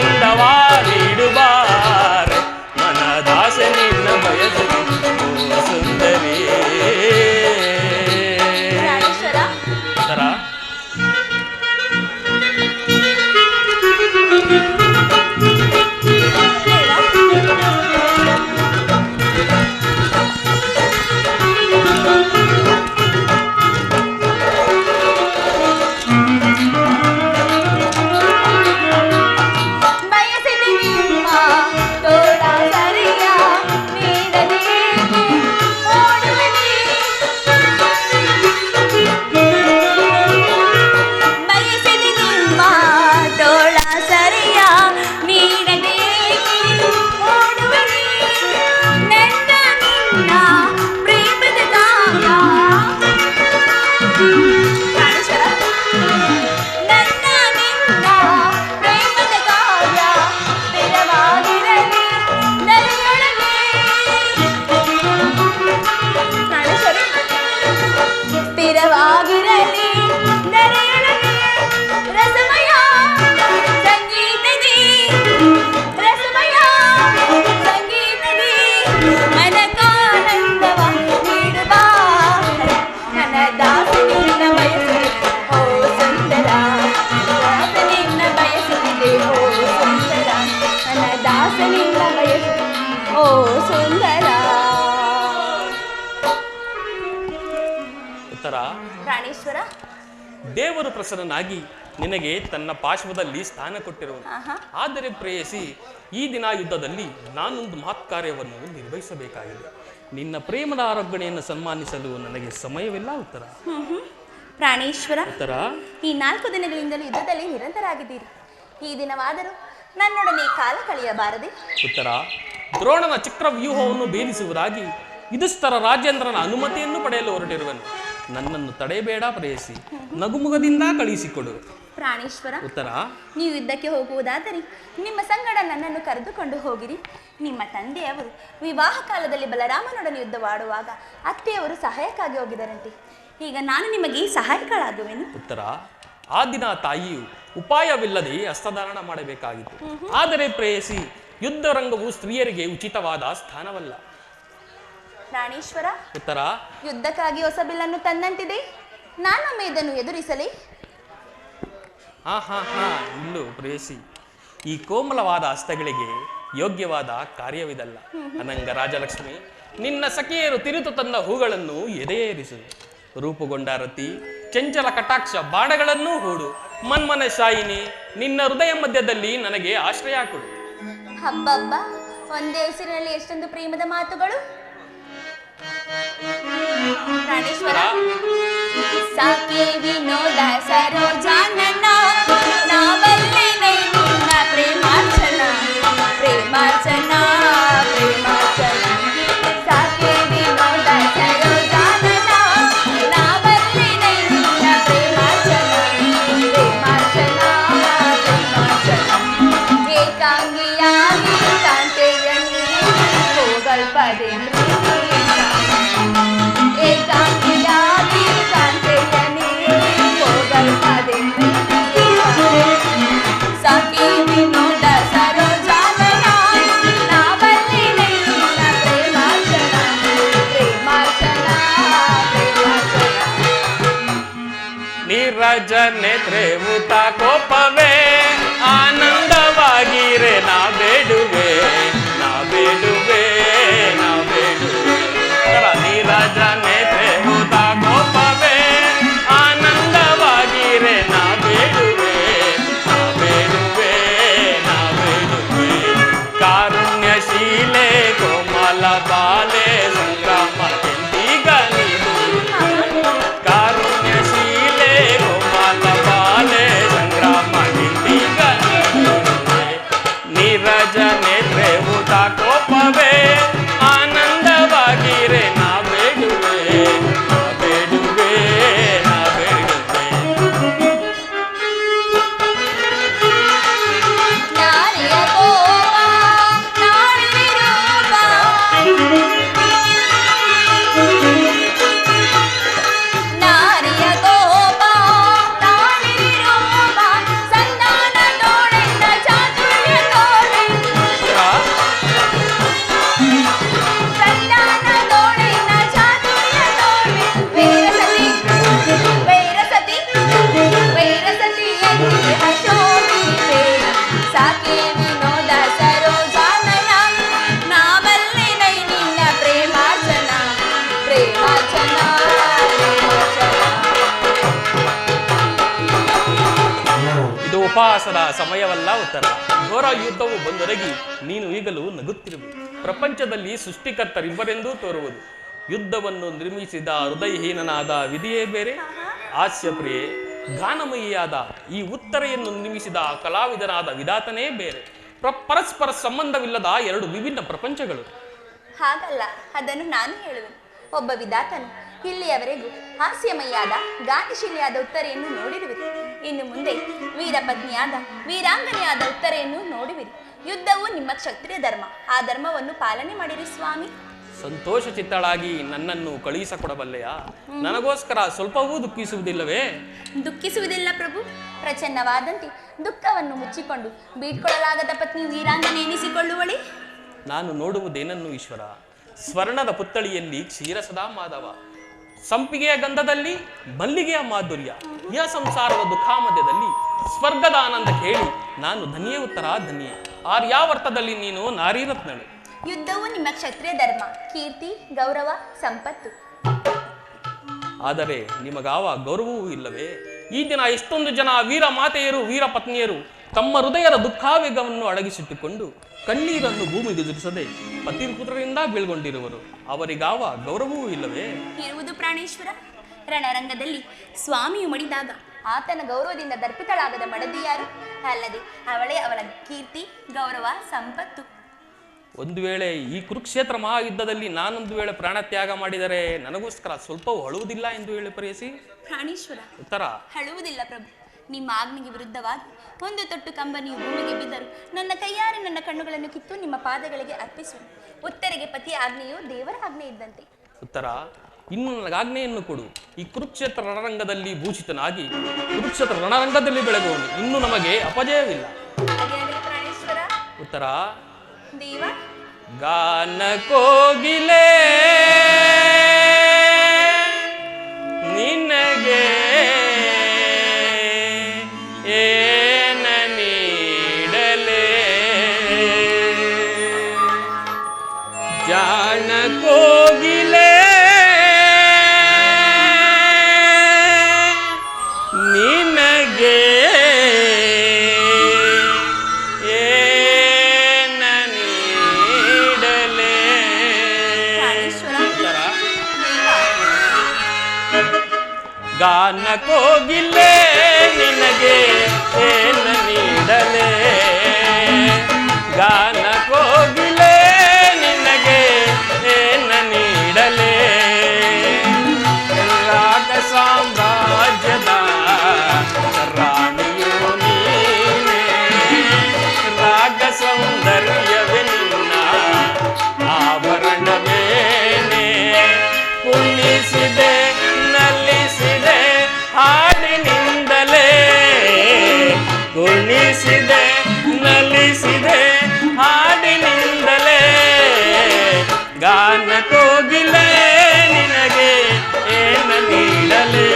ಮನದಾಸೆ ನಿನ್ನ ಬಯಸುತ್ತಿದ್ದೆವು ಸುಂದರಿ. ಪ್ರಾಣೇಶ್ವರ, ಉತ್ತರ. ಬಯಸಿದೆ ನಿಮ್ಮ ತೋಳ ಸರಿಯ ನೀಡದೇಕೆ ಓಡುವೆ ನೀ. ಬಯಸಿದೆ ನಿಮ್ಮ ತೋಳ ಸರಿಯ ನೀಡದೇಕೆ ಓಡುವೆ ನೀ. ನನ್ನ ನಿನ್ನ ಪ್ರೇಮದ ಕಾವ್ಯ, ಪ್ರಾಣೇಶ್ವರ, ನನ್ನ ನಿನ್ನ ಪ್ರೇಮದ ಕಾವ್ಯ ಸ್ಥಿರವಾಗಿರಲಿ ನರೆಯೊಳಗೆ. ಪ್ರಾಣೇಶ್ವರ, ಸ್ಥಿರವಾಗಿರಲಿ ನರೆಯೊಳಗೆ. ರಸಮಯ ಸಂಗೀತದಿ, ರಸಮಯ ಸಂಗೀತದಿ, ಮನಕಾನಂದವ ನೀಡುವ. ನನ್ನ ದಾಸನಿನ್ನ ಬಯಸಿದೆ ಓ ಸುಂದರ, ದಾಸನಿನ್ನ ಬಯಸುತ್ತಿದೆ ಓ ಸುಂದರ, ನನ್ನ ದಾಸನಿನ್ನ ಬಯಸಿದೆ ಓ ಸುಂದರ. ಉತ್ತರ. ಪ್ರಾಣೇಶ್ವರ, ದೇವರು ಪ್ರಸನ್ನನಾಗಿ ನಿನಗೆ ತನ್ನ ಪಾರ್ಶ್ವದಲ್ಲಿ ಸ್ಥಾನ ಕೊಟ್ಟಿರುವನು. ಆದರೆ ಪ್ರೇಯಸಿ, ಈ ದಿನ ಯುದ್ಧದಲ್ಲಿ ನಾನೊಂದು ಮಹತ್ ಕಾರ್ಯವನ್ನು ನಿರ್ವಹಿಸಬೇಕಾಗಿದೆ. ನಿನ್ನ ಪ್ರೇಮದ ಆರೋಗ್ಯಣೆಯನ್ನು ಸನ್ಮಾನಿಸಲು ನನಗೆ ಸಮಯವಿಲ್ಲ. ಉತ್ತರ. ಪ್ರಾಣೇಶ್ವರ, ಉತ್ತರ. ಈ 4 ದಿನಗಳಿಂದಲೂ ಯುದ್ಧದಲ್ಲಿ ನಿರಂತರಾಗಿದ್ದೀರಿ. ಈ ದಿನವಾದರೂ ನನ್ನೊಡನೆ ಕಾಲ ಕಳೆಯಬಾರದೆ? ಉತ್ತರ. ದ್ರೋಣನ ಚಕ್ರವ್ಯೂಹವನ್ನು ಭೇದಿಸುವುದಾಗಿ ಯುಧಿಷ್ಠರ ರಾಜೇಂದ್ರನ ಅನುಮತಿಯನ್ನು ಪಡೆಯಲು ಹೊರಟಿರುವನು. ನನ್ನನ್ನು ತಡೆಯಬೇಡ ಪ್ರೇಯಸಿ, ನಗುಮುಗದಿಂದ ಕಳುಹಿಸಿಕೊಡು. ಪ್ರಾಣೇಶ್ವರ, ಉತ್ತರ. ನೀವು ಯುದ್ಧಕ್ಕೆ ಹೋಗುವುದಾದರೆ ನಿಮ್ಮ ಸಂಗಡ ನನ್ನ ನನ್ನನ್ನು ಕರೆದುಕೊಂಡು ಹೋಗಿರಿ. ನಿಮ್ಮ ತಂದೆಯವರು ವಿವಾಹ ಕಾಲದಲ್ಲಿ ಬಲರಾಮನೊಡನೆ ಯುದ್ಧವಾಡುವಾಗ ಅತ್ತೆಯವರು ಸಹಾಯಕ್ಕಾಗಿ ಹೋಗಿದರಂತೆ. ಈಗ ನಾನು ನಿಮಗೆ ಸಹಾಯಕಳಾಗುವೆನು. ಉತ್ತರ, ಆ ದಿನ ತಾಯಿಯು ಉಪಾಯವಿಲ್ಲದೆ ಹಸ್ತಧಾರಣ ಮಾಡಬೇಕಾಗಿತ್ತು. ಆದರೆ ಪ್ರೇಯಸಿ, ಯುದ್ಧ ರಂಗವು ಸ್ತ್ರೀಯರಿಗೆ ಉಚಿತವಾದ ಸ್ಥಾನವಲ್ಲ. ಪ್ರಾಣೇಶ್ವರ, ಉತ್ತರ, ಯುದ್ಧಕ್ಕಾಗಿ ಹೊಸ ಬಿಲ್ಲನ್ನು ತಂದಂತಿದೆ. ನಾನೊಮ್ಮೆ ಇದನ್ನು ಎದುರಿಸಲಿ. ಇಲ್ಲು ಪ್ರೇಯಸಿ, ಈ ಕೋಮಲವಾದ ಹಸ್ತಗಳಿಗೆ ಯೋಗ್ಯವಾದ ಕಾರ್ಯವಿದಲ್ಲ. ಅನಂಗ ರಾಜಲಕ್ಷ್ಮಿ, ನಿನ್ನ ಸಖಿಯರು ತಿರುತು ತಂದ ಹೂಗಳನ್ನು ಎದೆಯೇರಿಸು. ರೂಪುಗೊಂಡ ರತಿ, ಚಂಚಲ ಕಟಾಕ್ಷ ಬಾಣಗಳನ್ನು ಹೂಡು. ಮನ್ಮನ ಶಾಯಿನಿ, ನಿನ್ನ ಹೃದಯ ಮಧ್ಯದಲ್ಲಿ ನನಗೆ ಆಶ್ರಯ ಕೊಡು. ಹಬ್ಬಬ್ಬ, ಒಂದೇ ಹೆಸರಿನಲ್ಲಿ ಎಷ್ಟೊಂದು ಪ್ರೇಮದ ಮಾತುಗಳು. ಪ್ರಾಣೇಶ್ವರ, ಸಾಕೆ ವಿನೋದ ಸರೋಜಾನನ, ನಾವಲ್ಲೇನೆ ನಿನ್ನ ಪ್ರೇಮಾರ್ಚನ, ಪ್ರೇಮಾರ್ಚನ, ಪ್ರೇಮಾರ್ಚನ. ಸಾಕೆ ವಿನೋದ ಸರೋಜಾನನ, ನಾವಲ್ಲೇನೆ ನಿನ್ನ ಪ್ರೇಮಾರ್ಚನ, ಪ್ರೇಮಾರ್ಚನ, ಪ್ರೇಮಾರ್ಚನ. ಏಕಾಂಗಿಯಾಗಿ ಕಾಂತೆಯಲ್ಲಿ ಹೋಗಲ್ಪದೆ ಏಕಾಂಗಿಯಾಗಿ ಕಾಂತೆಯಲ್ಲಿ ಹೋಗಲ್ಪದೆ ಸಾಕಿ ವಿನೋದ ಸರೋಜಾನನ, ನಾವಲ್ಲಿನೇ ನಿನ್ನ ಪ್ರೇಮಾರ್ಚನ, ಪ್ರೇಮಾರ್ಚನ, ಪ್ರೇಮಾರ್ಚನ. ನೀರಜ ನೇತ್ರೆ ಊತ ಕೋಪವೇ ಆನಂದವಾಗಿರೆ ನಾ ಬೇಡುವೆ, ನಾ ಬೇಡುವೆ, ನಾ ಬೇಡುವೆ. ನೀರಜ ನೇತ್ರೆ ಊತ ಕೋಪವೇ ಆನಂದವಾಗಿರೆ ನಾ ಬೇಡುವೆ, ನಾ ಬೇಡುವೆ, ನಾ ಬೇಡುವೆ. ಕಾರುಣ್ಯಶೀಲೆ ಕೋಮಲ ಬಾಲೆ ಸಂಗ್ರಾಮ ಕೆಂದಿಗ ನೀನು. ಕಾರುಣ್ಯಶೀಲೆ ಕೋಮಲ ಬಾಲೆ ಸಂಗ್ರಾಮ ಕೆಂದಿಗ ನೀನು. ನೀರಜ ನೇತ್ರೆ ಊತ ಕೋಪವೇ ಆನಂದವಾಗಿರೆ ನಾ ಬೇಡುವೆ, ನಾ ಬೇಡುವೆ, ನಾ ಬೇಡುವೆ. ನಾರಿಯ ಕೋಪ, ನಾರಿ ರೂಪ, ನಾರಿಯ ಕೋಪ, ನಾರಿ ರೂಪ, ಸಂಧಾನ ತೋಳೆಂದ ಚಾತುರ್ಯ ತೋಳೆ, ಸಂಧಾನ ತೋಳೆಂದ ಚಾತುರ್ಯ ತೋಳೆ. ವೈರಸತಿ, ವೈರಸತಿ, ವೈರಸತಿ ಎನ್ನಿ ಅಶೋಭಿತೆ. ಸಾಕೆ ವಿನೋದ ಸರೋಜಾನನ, ನಾವಲ್ಲಿನೇ ನಿನ್ನ ಪ್ರೇಮಾರ್ಚನ, ಪ್ರೇಮಾರ್ಚನ, ಪ್ರೇಮಾರ್ಚನ. ಇದು ಉಪವಾಸದ ಸಮಯವಲ್ಲ. ಉತ್ತರ, ಘೋರ ಯುದ್ಧವು ಬಂದೊರಗಿ ನೀನು ಈಗಲೂ ನಗುತ್ತಿರುವೆ. ಪ್ರಪಂಚದಲ್ಲಿ ಸೃಷ್ಟಿಕರ್ತರಿಬ್ಬರೆಂದೂ ತೋರುವುದು. ಯುದ್ಧವನ್ನು ನಿರ್ಮಿಸಿದ ಹೃದಯಹೀನನಾದ ವಿಧಿಯೇ ಬೇರೆ, ಹಾಸ್ಯಪ್ರಿಯೆ ಗಾನಮಯಿಯಾದ ಈ ಉತ್ತರೆಯನ್ನು ನಿರ್ಮಿಸಿದ ಕಲಾವಿದನಾದ ವಿಧಾತನೇ ಬೇರೆ. ಪರಸ್ಪರ ಸಂಬಂಧವಿಲ್ಲದ ಎರಡು ವಿಭಿನ್ನ ಪ್ರಪಂಚಗಳು. ಹಾಗಲ್ಲ, ಅದನ್ನು ನಾನು ಹೇಳುವೆನು. ಒಬ್ಬ ವಿಧಾತನು ಇಲ್ಲಿಯವರೆಗೂ ಹಾಸ್ಯಮಯ್ಯಾದ ಗಾನಶೀಲಿಯಾದ ಉತ್ತರೆಯನ್ನು ನೋಡಿರುವಿರಿ. ಇನ್ನು ಮುಂದೆ ವೀರಪತ್ನಿಯಾದ ವೀರಾಂಗನೆಯಾದ ಉತ್ತರೆಯನ್ನು ನೋಡುವಿರಿ. ಯುದ್ಧವು ನಿಮ್ಮ ಕ್ಷತ್ರಿಯ ಧರ್ಮ. ಆ ಧರ್ಮವನ್ನು ಪಾಲನೆ ಮಾಡಿರಿ ಸ್ವಾಮಿ. ಸಂತೋಷ ಚಿತ್ತಳಾಗಿ ನನ್ನನ್ನು ಕಳುಹಿಸಿಕೊಡಬಲ್ಲೆಯಾ? ನನಗೋಸ್ಕರ ಸ್ವಲ್ಪವೂ ದುಃಖಿಸುವುದಿಲ್ಲವೇ? ದುಃಖಿಸುವುದಿಲ್ಲ ಪ್ರಭು. ಪ್ರಚನ್ನವಾದಂತೆ ದುಃಖವನ್ನು ಮುಚ್ಚಿಕೊಂಡು ಬೀಡ್ಕೊಳ್ಳಲಾಗದ ಪತ್ನಿ ವೀರಾಂಗನೆ ಎನಿಸಿಕೊಳ್ಳುವಳಿ. ನಾನು ನೋಡುವುದೇನನ್ನು ಈಶ್ವರ? ಸ್ವರ್ಣದ ಪುತ್ತಳಿಯಲ್ಲಿ ಕ್ಷೀರಸದಾ ಮಾಧವ, ಸಂಪಿಗೆಯ ಗಂಧದಲ್ಲಿ ಮಲ್ಲಿಗೆಯ ಮಾಧುರ್ಯ. ಯ ಸಂಸಾರದ ದುಃಖಾಮಧ್ಯದಲ್ಲಿ ಸ್ವರ್ಗದ ಆನಂದ ಕೇಳಿ ನಾನು ಧನ್ಯೇ ಉತ್ತರ ಧನ್ಯೇ. ಆರ್ಯಾವರ್ತದಲ್ಲಿ ನೀನು ನಾರೀರತ್ನಳು. ಯುದ್ಧವು ನಿಮ್ಮ ಕ್ಷತ್ರಿಯ ಧರ್ಮ, ಕೀರ್ತಿ, ಗೌರವ, ಸಂಪತ್ತು. ಆದರೆ ನಿಮಗಾವ ಗೌರವವೂ ಇಲ್ಲವೇ? ಈ ದಿನ ಎಷ್ಟೊಂದು ಜನ ವೀರ ಮಾತೆಯರು ವೀರ ಪತ್ನಿಯರು ತಮ್ಮ ಹೃದಯದ ದುಃಖಾವೇಗವನ್ನು ಅಡಗಿಸಿಟ್ಟುಕೊಂಡು ಕಣ್ಣೀರನ್ನು ಭೂಮಿಗೆ ಉದುರಿಸದೆ ಪತಿಪುತ್ರರಿಂದ ಬೀಳ್ಗೊಂಡಿರುವರು. ಅವರಿಗಾವ ಗೌರವವೂ ಇಲ್ಲವೇ? ಇರುವುದು ಪ್ರಾಣೇಶ್ವರ. ರಣರಂಗದಲ್ಲಿ ಸ್ವಾಮಿಯು ಮಡಿದಾಗ ಆತನ ಗೌರವದಿಂದ ದರ್ಪಿತಳಾಗದ ಮಡದಿ ಯಾರು? ಅಲ್ಲದೆ ಅವಳೇ ಅವಳ ಕೀರ್ತಿ, ಗೌರವ, ಸಂಪತ್ತು. ಒಂದು ವೇಳೆ ಈ ಕುರುಕ್ಷೇತ್ರ ಮಹಾಯುದ್ಧದಲ್ಲಿ ನಾನೊಂದು ವೇಳೆ ಪ್ರಾಣತ್ಯಾಗ ಮಾಡಿದರೆ ನನಗೋಸ್ಕರ ಸ್ವಲ್ಪವೂ ಅಳುವುದಿಲ್ಲ ಎಂದು ಹೇಳಿ ಪ್ರೇಯಸಿ. ಪ್ರಾಣೇಶ್ವರ, ಉತ್ತರ, ಅಳುವುದಿಲ್ಲ ಪ್ರಭು. ನಿಮ್ಮ ಆಜ್ಞೆಗೆ ವಿರುದ್ಧವಾಗಿ ಒಂದು ತೊಟ್ಟು ಕಂಬನಿಯು ಭೂಮಿಗೆ ಬಿದ್ದರು ನನ್ನ ಕೈಯಾರೆ ನನ್ನ ಕಣ್ಣುಗಳನ್ನು ಕಿತ್ತು ನಿಮ್ಮ ಪಾದಗಳಿಗೆ ಅರ್ಪಿಸುವ. ಉತ್ತರಿಗೆ ಪತಿಯ ಆಜ್ಞೆಯು ದೇವರ ಆಜ್ಞೆ ಇದ್ದಂತೆ. ಉತ್ತರ, ಇನ್ನು ನನಗಾಜ್ಞೆಯನ್ನು ಕೊಡು. ಈ ಕುರುಕ್ಷೇತ್ರ ರಣರಂಗದಲ್ಲಿ ಭೂಷಿತನಾಗಿ ಕುರುಕ್ಷೇತ್ರ ರಣರಂಗದಲ್ಲಿ ಬೆಳಗುವನು. ಇನ್ನು ನಮಗೆ ಅಪಜಯವಿಲ್ಲ. ಪ್ರಾಣೇಶ್ವರ. ಉತ್ತರ, ದೇವ. ಗಾನ ಕೋಗಿಲೆ ನಿನಗೆ ಏನ ನೀಡಲೇ, ಜಾಣ ಕೋಗಿಲೆ ನಿನಗೆ ಏನ ನೀಡಲೇ. ಗಾನ ಕೋಗಿಲೆ ನಿನಗೆ ಏನ ನೀಡಲೇ, ಗಾನ ಕೋಗಿಲೆ ನಿನಗೆ ಏನ ನೀಡಲೇ. ರಾಗ ಸಾಮ್ರಾಜ್ಯದ ರಾಣಿಯು ನೀನೇ, ರಾಗ ಸೌಂದರ್ಯವೇ ನಿನ್ನ ಆಭರಣವೇನೆ. ಕುಣಿಸಿದೆ ನಲಿಸಿದೆ ಹಾಡಿನಿಂದಲೇ, ಕುಣಿಸಿದೆ ನಲಿಸಿದೆ ಹಾಡಿನಿಂದಲೇ. ಗಾನ ಕೋಗಿಲೆ ನಿನಗೆ ಏನ ನೀಡಲೇ.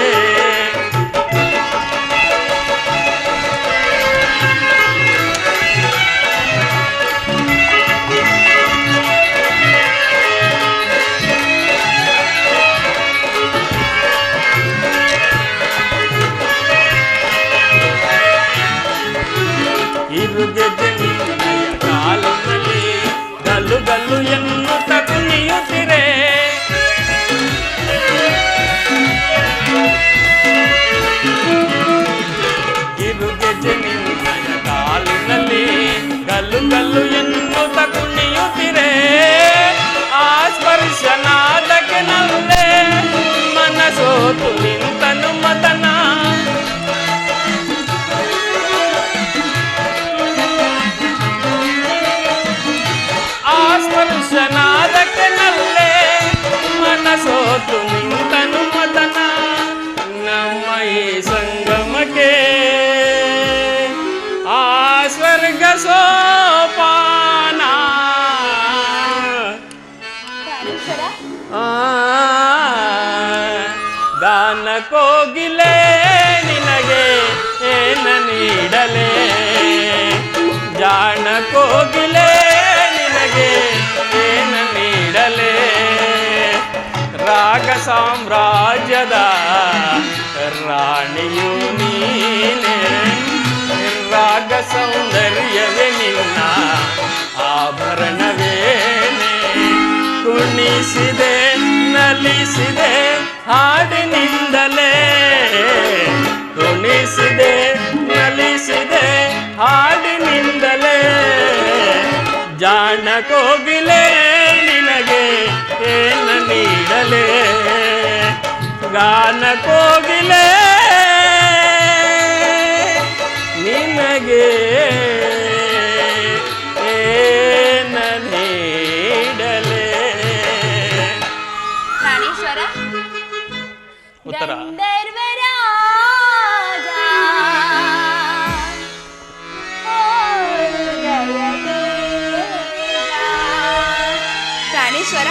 ಇರುಗೆದೆ ನಿನ್ನಯ ಕಾಲಿನಲ್ಲಿ ಗಲ್ಲು ಗಲ್ಲು ಎನ್ನುತ್ತ ಕುಣಿಯುತ್ತಿರೆ. ಇರುಗೆದೆ ನಿನ್ನಯ ಕಾಲಿನಲ್ಲಿ ಗಲ್ಲು ಗಲ್ಲು ಎನ್ನುತ್ತ ಕುಣಿಯುತ್ತಿರೆ. ಆ ಸ್ಪರ್ಶನಾದಕ್ಕೆ ನಲ್ಲೇ ಮನಸೋತು ನಿಂತನು ಮತನ. ಸ್ಪರ್ಶನಾದಕ್ಕೆ ನಲ್ಲೇ ಮನಸೋತು ನಿಂತನು ಮತನ. ನಮ್ಮ ಈ ಸಂಗಮಕ್ಕೆ ಆ ಸ್ವರ್ಗ ಸೋಪಾನ. ಗಾನ ಕೋಗಿಲೆ ನಿನಗೆ ಏನ ನೀಡಲೇ, ಜಾಣ ಕೋಗಿಲೆ ನಿನಗೆ ಏನ ನೀಡಲೇ. ರಾಗ ಸಾಮ್ರಾಜ್ಯದ ರಾಣಿಯು ನೀನೆ, ರಾಗ ಸೌಂದರ್ಯವೇ ನಿನ್ನ ಆಭರಣವೇನೆ. ಕುಣಿಸಿದೆ ನಲಿಸಿದೆ ಹಾಡಿನಿಂದಲೇ, ಕುಣಿಸಿದೆ ನಲಿಸಿದೆ ಹಾಡಿನಿಂದಲೇ. ಜಾಣ ಕೋಗಿಲೆ ನಿನಗೆ ಏನ ನೀಡಲೇ, ಗಾನ ಕೋಗಿಲೆ ನಿನಗೆ ಏನ ನೀಡಲೇ. ಪ್ರಾಣೇಶ್ವರ. ಉತ್ತರ, ಗಂಧರ್ವರಾಜ ಪ್ರಾಣೇಶ್ವರ.